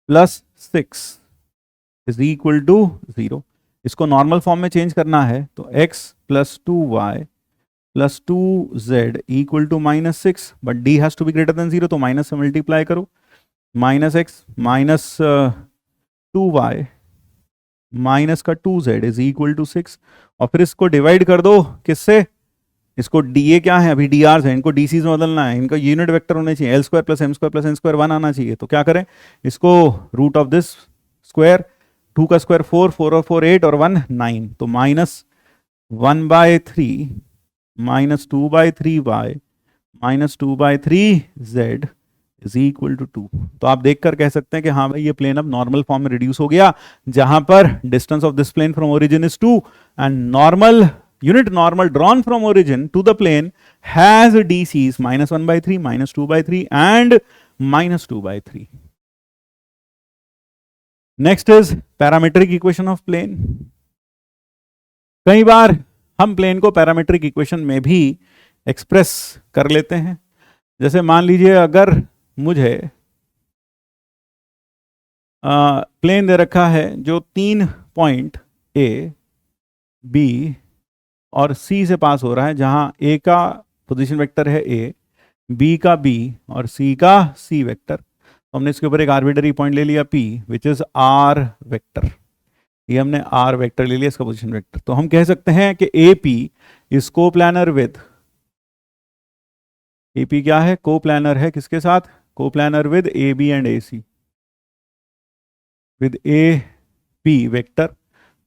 plus 6 is equal to 0। इसको नॉर्मल फॉर्म में चेंज करना है तो x plus two y plus two z equal to minus 6, but d has to be greater than 0, तो minus से multiply करो, minus x minus two y minus का two z is equal to 6, और फिर इसको डिवाइड कर दो किससे, इसको डी ए क्या है अभी डी आर है, इनको डी सी में बदलना है, इनका यूनिट वेक्टर होने चाहिए l square plus m square plus n square 1 आना चाहिए। तो क्या करें, इसको रूट ऑफ दिस स्क्वायर, 2 का स्क्वायर 4, 4 और 4 8 और 1 9, तो minus 1/3 minus 2/3 y minus 2/3 z is equal to 2। तो आप देखकर कह सकते हैं कि हाँ भाई ये प्लेन अब नॉर्मल फॉर्म में रिड्यूस हो गया, जहां पर distance of this plane from origin is 2 and normal unit normal drawn from origin to the plane has DCs minus 1/3, minus 2/3 and minus 2/3. Next is parametric equation of plane. कई बार हम plane को parametric equation में भी express कर लेते हैं। जैसे मान लीजिए अगर मुझे प्लेन दे रखा है जो 3 पॉइंट A, B और सी से पास हो रहा है, जहां ए का पोजीशन वेक्टर है ए, बी का बी और सी का सी वेक्टर, तो हमने इसके ऊपर एक आर्बिट्ररी पॉइंट ले लिया P which is r vector, ये हमने आर वेक्टर ले लिया इसका पोजीशन वेक्टर। तो हम कह सकते हैं कि A P is coplanar with, A P क्या है, कोप्लानर है किसके साथ, coplanar with A B and A C, with A P vector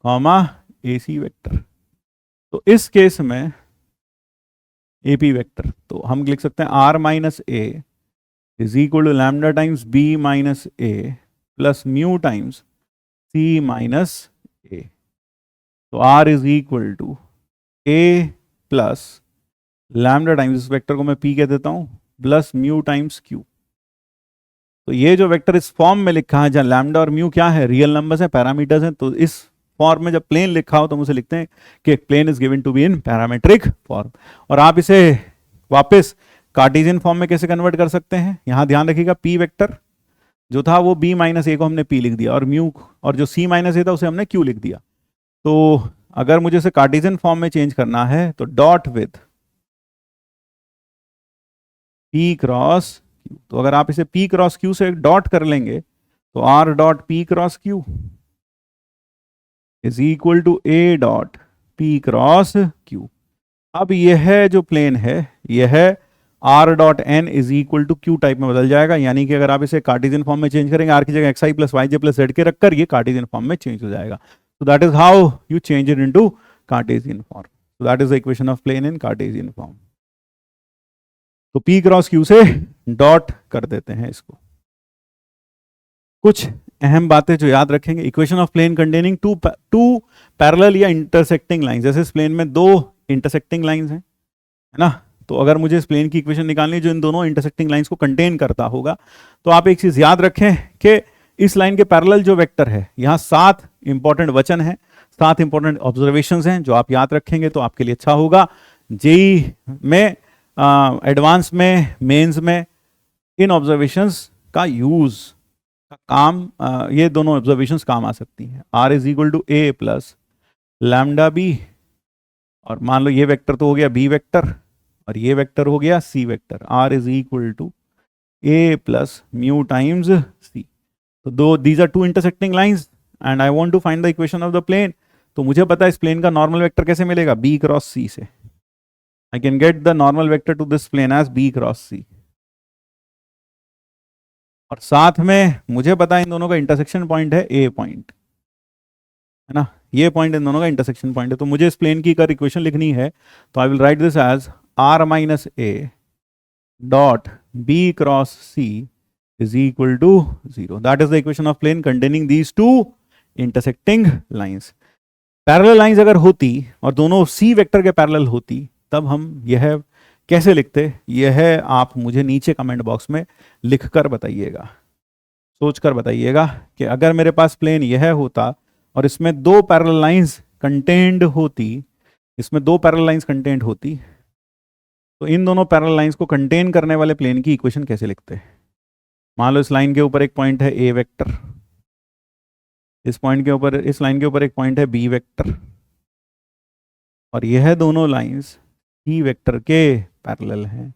comma A C vector. तो इस केस में ए पी वेक्टर, तो हम लिख सकते हैं r minus a is equal to lambda times b minus a plus mu times c minus a. तो r is equal to a plus lambda times, इस वेक्टर को मैं पी कह देता हूं, प्लस म्यू टाइम्स क्यू। तो ये जो वेक्टर इस फॉर्म में लिखा है जहां लैम्डा और म्यू क्या है, रियल नंबर्स है, पैरामीटर्स हैं, तो इस फॉर्म में जब प्लेन लिखा हो तो हम उसे लिखते हैं कि plane is given to be in parametric form. और आप इसे वापस कार्टेशियन फॉर्म में कैसे कन्वर्ट कर सकते हैं, यहां ध्यान रखिएगा पी वेक्टर जो था वो b माइनस ए को हमने p लिख दिया और म्यू और जो c माइनस ए था उसे हमने q लिख दिया। तो अगर मुझे इसे कार्टेशियन फॉर्म में चेंज करना है तो dot with p cross q, तो अगर आप इसे p क्रॉस q से डॉट कर लेंगे तो r dot p cross q is equal to a dot p cross q। अब यह जो प्लेन है यह r dot n is equal to q type में बदल जाएगा, यानी कि अगर आप इसे कार्टेशियन फॉर्म में चेंज करेंगे r की जगह xi plus yj plus z के रखकर ये कार्टेशियन फॉर्म में चेंज हो जाएगा। So that is how you change it into Cartesian form. So that is the equation of plane in Cartesian form. तो P क्रॉस Q से dot कर देते हैं इसको। कुछ अहम बातें जो याद रखेंगे, equation of plane containing two parallel या इंटरसेक्टिंग लाइंस, जैसे इस प्लेन में दो इंटरसेक्टिंग लाइंस हैं, है ना। तो अगर मुझे इस प्लेन की इक्वेशन निकालनी है जो इन दोनों इंटरसेक्टिंग लाइंस को कंटेन करता होगा, तो आप एक चीज याद रखें कि इस लाइन के पैरेलल जो वेक्टर है, यहाँ 7 इंपॉर्टेंट वचन हैं, 7 इंपॉर्टेंट ऑब्जर्वेशंस हैं जो आप याद रखेंगे तो आपके लिए अच्छा होगा। जेई में, एडवांस में, मेंस में इन ऑब्जर्वेशंस का यूज का काम, ये दोनों ऑब्जर्वेशंस काम आ सकती हैं। r is equal to a plus lambda b, और मान लो ये वेक्टर तो हो गया b वेक्टर और ये वेक्टर हो गया c vector. r is equal to a plus mu times c। तो दो these are two intersecting lines and I want to find the equation of the plane. तो मुझे पता है इस प्लेन का नॉर्मल वेक्टर कैसे मिलेगा, b क्रॉस c से। I can get the normal vector to this plane as b cross c। और साथ में मुझे पता है इन दोनों का इंटरसेक्शन पॉइंट है a पॉइंट, है ना। ये पॉइंट इन दोनों का इंटरसेक्शन पॉइंट है। तो मुझे इस प्लेन की अगर इक्वेशन लिखनी है तो I will write this as r minus a dot b cross c is equal to 0. That is the equation of plane containing these two intersecting lines. Parallel lines अगर होती और दोनों c वेक्टर के parallel होती तब हम यह कैसे लिखते, यह आप मुझे नीचे कमेंट बॉक्स में लिखकर बताइएगा, सोचकर बताइएगा कि अगर मेरे पास प्लेन यह होता और इसमें दो पैरेलल लाइंस कंटेन्ड होती, इसमें दो पैरेलल लाइंस कंटेन्ड होती, तो इन दोनों पैरेलल लाइंस को कंटेन करने वाले प्लेन की इक्वेशन कैसे लिखते। मान लो इस लाइन के ऊपर एक पॉइंट है a वेक्टर, इस पॉइंट के ऊपर, इस लाइन के ऊपर एक पॉइंट है b वेक्टर, और यह दोनों लाइंस c वेक्टर के पैरेलल हैं।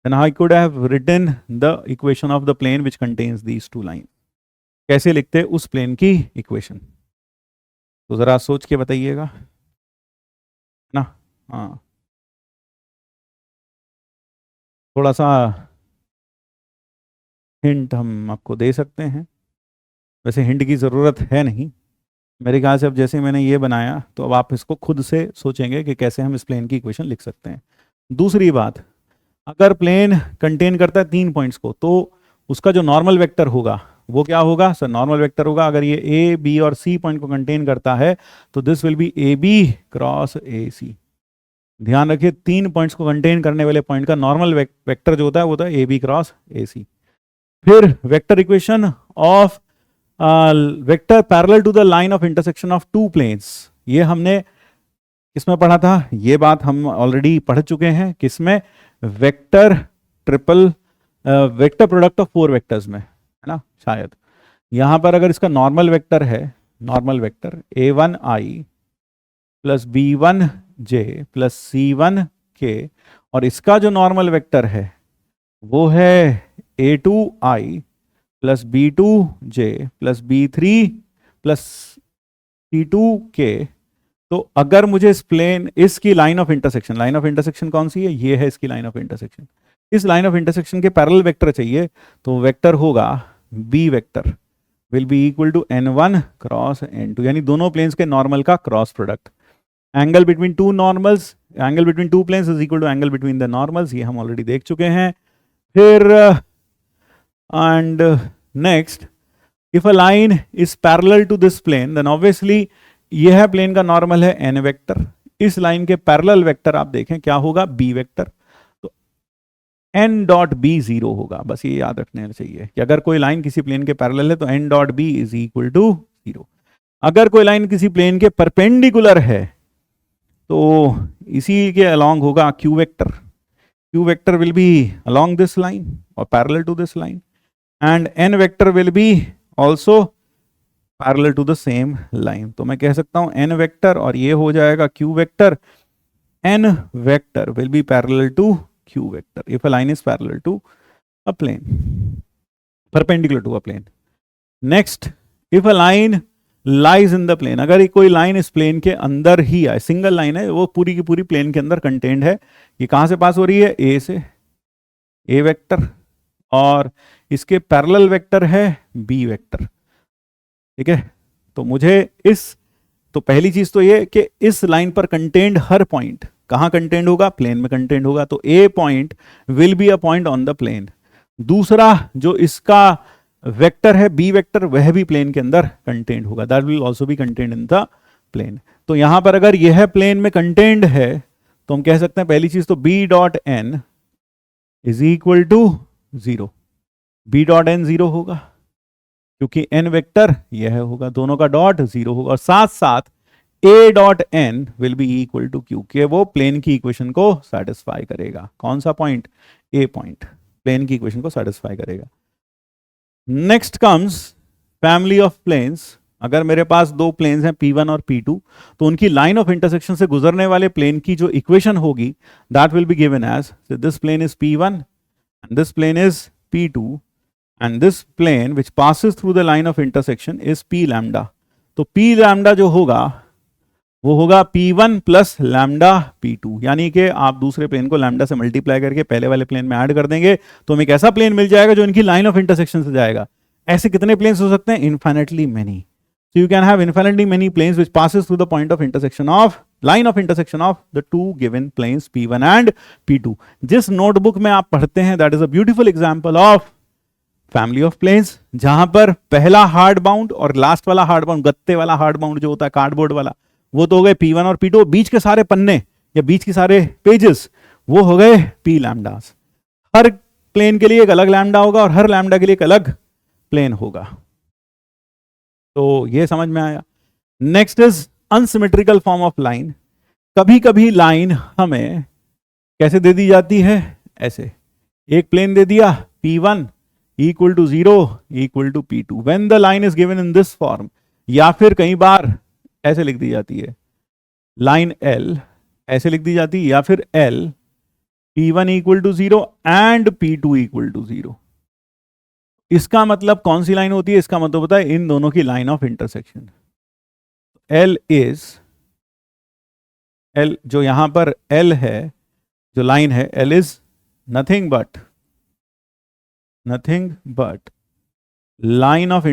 Then I could have written the equation of the plane which contains these two lines. कैसे लिखते उस प्लेन की इक्वेशन, तो जरा सोच के बताइएगा ना। हाँ, थोड़ा सा हिंट हम आपको दे सकते हैं, वैसे हिंट की ज़रूरत है नहीं मेरे ख्याल से। अब जैसे मैंने ये बनाया तो अब आप इसको खुद से सोचेंगे कि कैसे हम इस प्लेन की इक्वेशन लिख सकते हैं। दूसरी बात, अगर प्लेन कंटेन करता है 3 पॉइंट्स को तो उसका जो नॉर्मल वेक्टर होगा वो क्या होगा सर, नॉर्मल वेक्टर होगा, अगर ये ए बी और सी पॉइंट को कंटेन करता है तो this will be a b cross a c. ध्यान रखिए 3 पॉइंट्स को कंटेन करने वाले पॉइंट का नॉर्मल वेक्टर जो होता है वो होता है ए बी क्रॉस ए सी। फिर vector equation of vector parallel to the line of intersection of two planes, ये हमने किसमें पढ़ा था, ये बात हम ऑलरेडी पढ़ चुके हैं, किसमें, vector triple vector product of 4 vectors में, है ना शायद। यहां पर अगर इसका नॉर्मल वेक्टर है, normal vector a1i plus b1j plus c1k, और इसका जो नॉर्मल वेक्टर है वो है a2i plus b2j plus b3 plus c2k, तो अगर मुझे इस प्लेन, इसकी लाइन ऑफ इंटरसेक्शन कौन सी है, ये है इसकी लाइन ऑफ इंटरसेक्शन, इस लाइन ऑफ इंटरसेक्शन के पैरेलल वेक्टर चाहिए, तो वेक्टर होगा b vector will be equal to n1 cross n2, यानी दोनों प्लेन्स के नॉर्मल का cross product. Angle between two normals, angle between two planes is equal to angle between the normals, ये हम already देख चुके हैं। फिर and next, if a line is parallel to this plane then obviously यह plane का normal है n vector, इस लाइन के पैरेलल वेक्टर आप देखें क्या होगा, b वेक्टर, तो n डॉट b 0 होगा। बस ये याद रखना चाहिए कि अगर कोई लाइन किसी प्लेन के पैरेलल है तो n dot b is equal to 0। अगर कोई लाइन किसी प्लेन के परपेंडिकुलर है तो इसी के अलॉन्ग होगा q vector, q vector will be along this line or parallel to this line, and n vector will be also parallel to the same line. तो मैं कह सकता हूं n वेक्टर और ये हो जाएगा q vector. n vector will be parallel to q vector if a line is parallel to a plane, perpendicular to a plane. Next, if a line lies in the plane, अगर कोई line इस plane के अंदर ही है, single line है, वो पूरी की पूरी प्लेन के अंदर कंटेंड है. ये कहां से पास हो रही है? ए से, ए वेक्टर, और इसके पैरेलल वेक्टर है बी वेक्टर. ठीक है, तो मुझे तो पहली चीज तो ये कि इस लाइन पर कंटेंड हर पॉइंट कहां कंटेंड होगा? प्लेन में कंटेंड होगा. तो a point will be a point on the plane. दूसरा, जो इसका वेक्टर है बी वेक्टर, वह भी प्लेन के अंदर कंटेंड होगा. That will also be contained in the plane. तो यहां पर अगर यह प्लेन में कंटेंड है तो हम कह सकते हैं पहली चीज तो b dot n is equal to 0. B dot n 0 होगा क्योंकि n वेक्टर यह होगा, दोनों का डॉट 0 होगा. और साथ साथ a dot n will be equal to q, के वो प्लेन की इक्वेशन को सेटिस्फाई करेगा. कौन सा पॉइंट? a पॉइंट प्लेन की इक्वेशन को सेटिस्फाई करेगा. Next comes family of planes. अगर मेरे पास दो प्लेन्स हैं P1 और P2, तो उनकी लाइन ऑफ इंटरसेक्शन से गुजरने वाले प्लेन की जो इक्वेशन होगी that will be given as this plane is P1 and this plane is P2 and this plane which passes through the line of intersection is p lambda. तो p lambda जो होगा वो होगा p1 plus lambda p2, यानी कि आप दूसरे plane को लैम्डा से मल्टीप्लाई करके पहले वाले प्लेन में ऐड कर देंगे तो हमें एक ऐसा प्लेन मिल जाएगा जो इनकी लाइन ऑफ इंटरसेक्शन से जाएगा. ऐसे कितने प्लेन्स हो सकते हैं? Infinitely many. So you can have infinitely many planes which passes through the point of intersection of line of intersection of the two given planes P1 and P2. जिस notebook में आप पढ़ते हैं that is a beautiful example of family of planes, जहां पर पहला hard bound और last वाला हार्ड बाउंड, गत्ते वाला हार्ड बाउंड जो होता है कार्डबोर्ड वाला, वो तो हो गए P1 और P2. बीच के सारे पन्ने या बीच के सारे पेजेस वो हो गए P लैम्डास. हर प्लेन के लिए एक अलग लैम्डा होगा और हर लैम्डा के लिए एक अलग प्लेन होगा. तो ये समझ में आया. Next is unsymmetrical form of line. कभी कभी लाइन हमें कैसे दे दी जाती है? ऐसे एक प्लेन दे दिया P1 equal to 0 equal to P2 when the line is given in this form, या फिर कई बार ऐसे लिख दी जाती है लाइन L, ऐसे लिख दी जाती है, या फिर L P1 equal to 0 and P2 equal to 0. इसका मतलब कौन सी लाइन होती है? इसका मतलब होता है इन दोनों की line of intersection. L is L, जो यहां पर L है, जो लाइन है, L is nothing but line of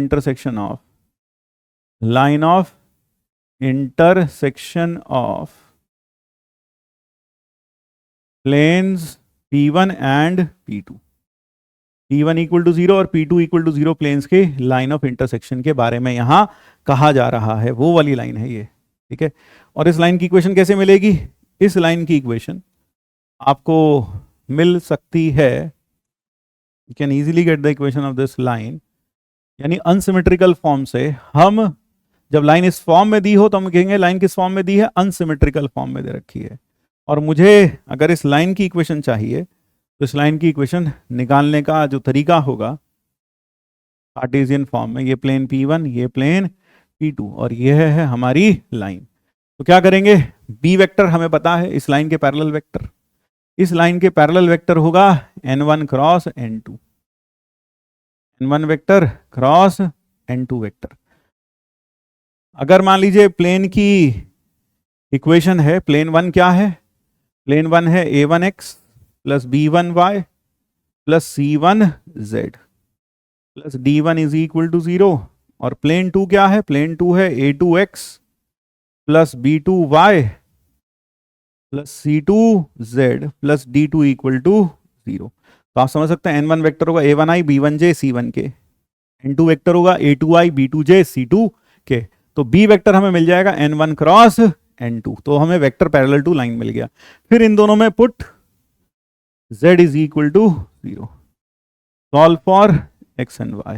intersection of planes P1 and P2. P1 equal to 0 और P2 equal to 0 प्लेन्स के लाइन ऑफ इंटरसेक्शन के बारे में यहां कहा जा रहा है. वो वाली लाइन है ये. ठीक है, और इस लाइन की इक्वेशन कैसे मिलेगी? इस लाइन की इक्वेशन आपको मिल सकती है, you can easily get the equation of this line, यानी अनसिमेट्रिकल फॉर्म से. हम जब लाइन इस फॉर्म में दी हो तो हम कहेंगे लाइन किस फॉर्म में दी है? अनसिमेट्रिकल फॉर्म में दे रखी है. और मुझे अगर इस लाइन की इक्वेशन चाहिए तो इस लाइन की इक्वेशन निकालने का जो तरीका होगा कार्टेशियन फॉर्म में, ये प्लेन P1, ये प्लेन P2 और ये है हमारी लाइन. तो क्या करेंगे? बी वेक्टर हमें पता है, इस लाइन के पैरेलल वेक्टर, इस लाइन के पैरेलल वेक्टर होगा n1 cross n2, n1 vector cross n2 vector. अगर मान लीजिए प्लेन की इक्वेशन है, प्लेन 1 क्या है? प्लेन 1 है a1x plus b1y plus c1z plus d1 is equal to 0. और प्लेन 2 क्या है? प्लेन 2 है a2x plus b2y plus c2z plus d2 equal to 0. तो आप समझ सकते हैं n1 वेक्टर होगा a1i b1j c1k, n2 vector होगा a2i b2j c2k. तो b वेक्टर हमें मिल जाएगा n1 क्रॉस n2. तो हमें वेक्टर पैरेलल टू लाइन मिल गया. फिर इन दोनों में put z is equal to 0, solve for x and y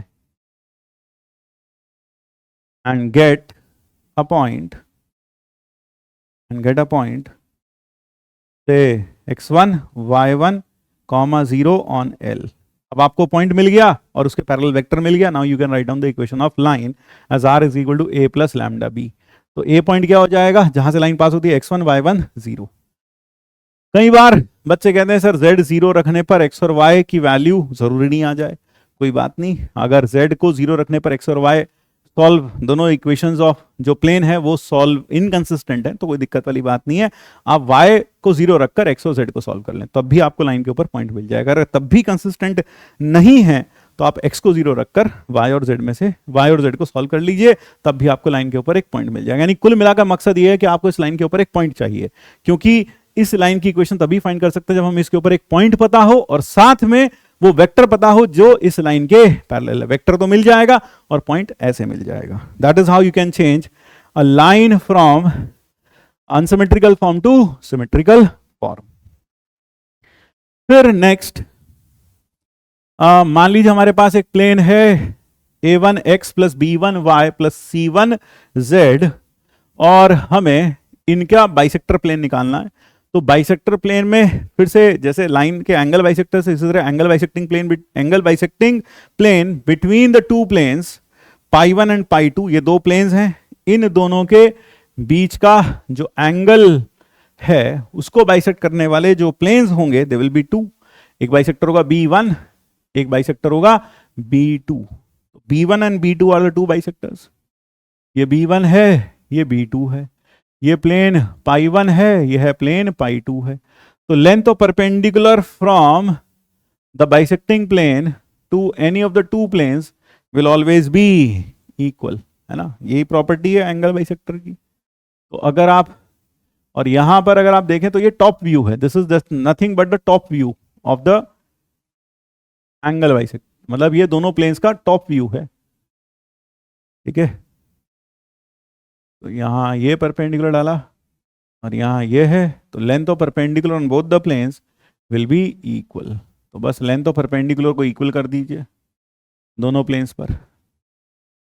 and get a point say x1 y1 comma 0 on L। अब आपको पॉइंट मिल गया और उसके पैरेलल वेक्टर मिल गया। Now you can write down the equation of line as r is equal to a plus lambda b। तो a point क्या हो जाएगा, जहां से लाइन पास होती है, x1 y1 0। कई बार बच्चे कहते हैं सर z 0 रखने पर x और y की वैल्यू जरूरी नहीं आ जाए। कोई बात नहीं, अगर z को 0 रखने पर x और y सॉल्व, दोनों इक्वेशंस ऑफ जो प्लेन है वो सॉल्व इनकंसिस्टेंट है, तो कोई दिक्कत वाली बात नहीं है। आप y को 0 रखकर x और z को सॉल्व कर लें, तब भी आपको लाइन के ऊपर पॉइंट मिल जाएगा। अगर तब भी कंसिस्टेंट नहीं है तो आप x को 0 रखकर y और z में से y और z को सॉल्व कर लीजिए, तब भी आपको लाइन के ऊपर एक पॉइंट मिल जाएगा। यानी कुल मिलाकर मकसद ये है कि आपको इस लाइन के ऊपर एक पॉइंट चाहिए, क्योंकि इस लाइन की इक्वेशन तभी फाइंड कर सकते हैं जब हमें इसके ऊपर एक पॉइंट पता हो और साथ में वो वेक्टर पता हो जो इस लाइन के पैरेलल है। वेक्टर तो मिल जाएगा और पॉइंट ऐसे मिल जाएगा। That is how you can change a line from unsymmetrical form two symmetrical form. फिर नेक्स्ट, मान लीजिए हमारे पास एक प्लेन है a1x plus b1y plus c1z और हमें इनका बाइसेक्टर प्लेन निकालना है। तो बाइसेक्टर प्लेन में फिर से जैसे लाइन के एंगल बाइसेक्टर से, इसी तरह angle bisecting plane between the two planes π1 and π2, ये दो प्लेन्स हैं, इन दोनों के बीच का जो एंगल है उसको बाइसेक्ट करने वाले जो प्लेन्स होंगे दे विल बी टू। एक बाइसेक्टर होगा b1, एक बाइसेक्टर होगा b2। b1 and b2 are the two bisectors. ये b1 है, ये b2 है, ये प्लेन π1 है, यह है प्लेन π2 है। तो length of perpendicular from the bisecting plane to any of the two planes will always be equal, है ना। यही प्रॉपर्टी है एंगल बाइसेक्टर की। तो अगर आप, और यहां पर अगर आप देखें तो ये टॉप व्यू है, this is just nothing but the top view of the angle bisector, मतलब ये दोनों प्लेन्स का टॉप व्यू है, ठीक है। तो यहाँ ये परपेंडिकुलर डाला और यहाँ ये है, तो length of perpendicular on both the planes will be equal. तो बस लेंथ ऑफ परपेंडिकुलर को इक्वल कर दीजिए दोनों प्लेन्स पर।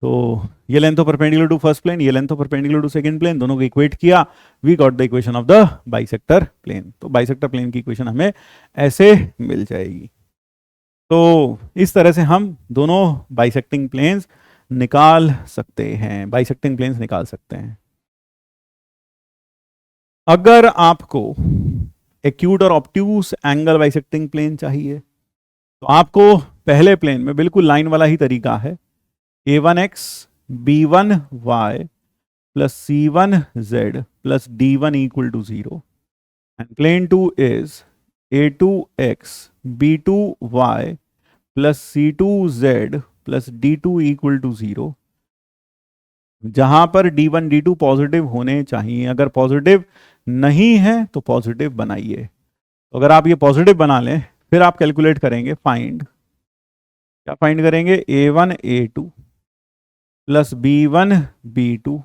तो ये length of perpendicular to first plane, ये length of perpendicular to second plane, दोनों को इक्वेट किया, we got the equation of the bisector plane. तो बाइसेक्टर प्लेन की इक्वेशन हमें ऐसे मिल जाएगी। तो इस तरह से हम दोनों बाइसेक्टिंग प्लेन्स निकाल सकते हैं, बाइसेक्टिंग प्लेन्स निकाल सकते हैं। अगर आपको एक्यूट और ऑब्ट्यूस एंगल बाइसेक्टिंग प्लेन चाहिए तो आपको पहले प्लेन में बिल्कुल लाइन वाला ही तरीका है, a1x b1y plus c1z plus d1 equal to 0 and plane 2 is a2x b2y plus c2z plus d2 equal to 0, जहां पर d1 d2 पॉजिटिव होने चाहिए। अगर पॉजिटिव नहीं है तो पॉजिटिव बनाइए। तो अगर आप ये पॉजिटिव बना लें फिर आप कैलकुलेट करेंगे, क्या फाइंड करेंगे, a1 a2 plus b1 b2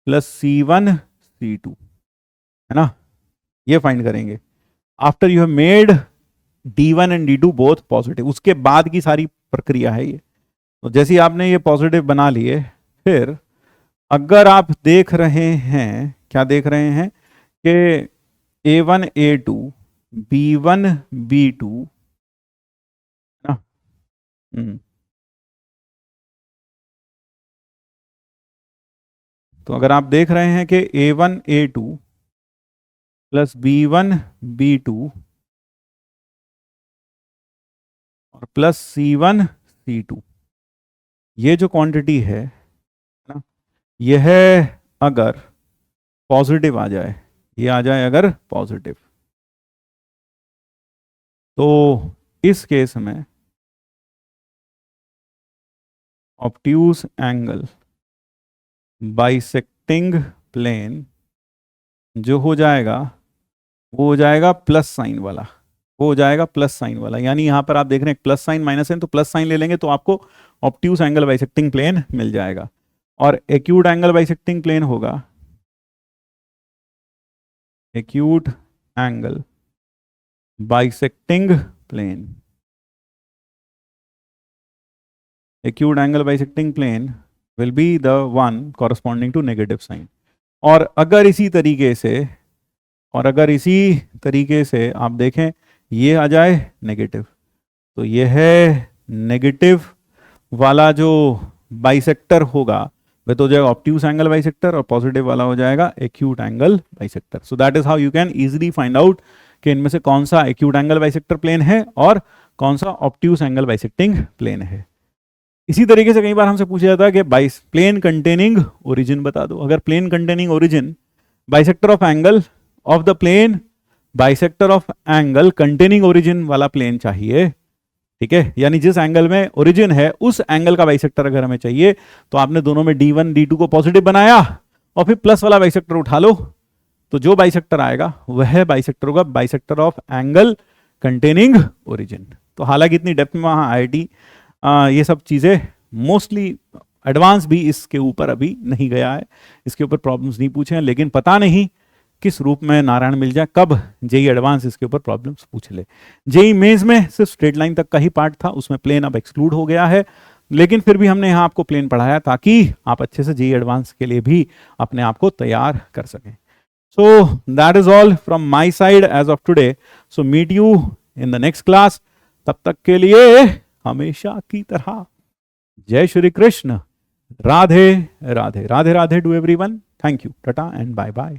plus c1 c2, है ना, ये फाइंड करेंगे after you have made d1 and d2 both positive. उसके बाद की सारी प्रक्रिया है ये। तो जैसे ही आपने ये पॉजिटिव बना लिए, फिर अगर आप देख रहे हैं, क्या देख रहे हैं कि a1 a2 b1 b2, ना, तो अगर आप देख रहे हैं कि a1 a2 plus b1 b2 और प्लस c1 c2, ये जो क्वांटिटी है ना, यह अगर पॉजिटिव आ जाए, ये आ जाए अगर पॉजिटिव, तो इस केस में ऑब्ट्यूस एंगल बाइसेक्टिंग प्लेन जो हो जाएगा वो हो जाएगा प्लस साइन वाला, वो हो जाएगा प्लस साइन वाला। यानी यहां पर आप देख रहे हैं प्लस साइन माइनस साइन, तो प्लस साइन ले लेंगे तो आपको ऑब्ट्यूस एंगल बाइसेक्टिंग प्लेन मिल जाएगा। और एक्यूट एंगल बाइसेक्टिंग प्लेन होगा acute angle bisecting plane, acute angle bisecting plane will be the one corresponding to negative sign। और अगर इसी तरीके से आप देखें ये आ जाए नेगेटिव, तो ये है नेगेटिव वाला जो बाइसेक्टर होगा वह तो हो जाएगा ऑब्ट्यूज एंगल बाइसेक्टर, और पॉजिटिव वाला हो जाएगा acute angle bisector. So that is how you can easily find out कि इनमें से कौन सा एक्यूट एंगल बाइसेक्टर प्लेन है और कौन सा ऑब्ट्यूज एंगल बाइसेक्टिंग प्लेन है. इसी तरीके से कई बार हमसे पूछा जाता है कि प्लेन कंटेनिंग ओरिजिन बता दो. अगर plane containing origin bisector of angle of the plane bisector of angle containing origin वाला प्लेन चाहिए, ठीक है, यानी जिस एंगल में ओरिजिन है उस एंगल का बाइसेक्टर अगर हमें चाहिए तो आपने दोनों में D1 D2 को पॉजिटिव बनाया और फिर प्लस वाला बाइसेक्टर उठा लो, तो जो बाइसेक्टर आएगा वह बाइसेक्टर होगा bisector of angle containing origin. तो हालांकि इतनी डेप्थ में वहां आईआईटी ये सब चीजें मोस्टली एडवांस भी इसके ऊपर अभी नहीं गया है, इसके ऊपर प्रॉब्लम्स नहीं पूछे हैं, लेकिन पता नहीं किस रूप में नारायण मिल जाए, कब जेई एडवांस इसके ऊपर प्रॉब्लम्स पूछ ले. जेई मेंस में सिर्फ स्ट्रेट लाइन तक का ही पार्ट था, उसमें प्लेन अब एक्सक्लूड हो गया है, लेकिन फिर भी हमने यहाँ आपको प्लेन पढ़ाया ताकि आप अच्छे से जेई एडवांस के लिए भी अपने आप को तैयार कर सकें. So that is all from my side as of today. So meet you in the next class. तब तक के लिए हमेशा की तरह जय Shri Krishna, Radhe Radhe, Radhe Radhe to everyone. Thank you, tata and bye bye.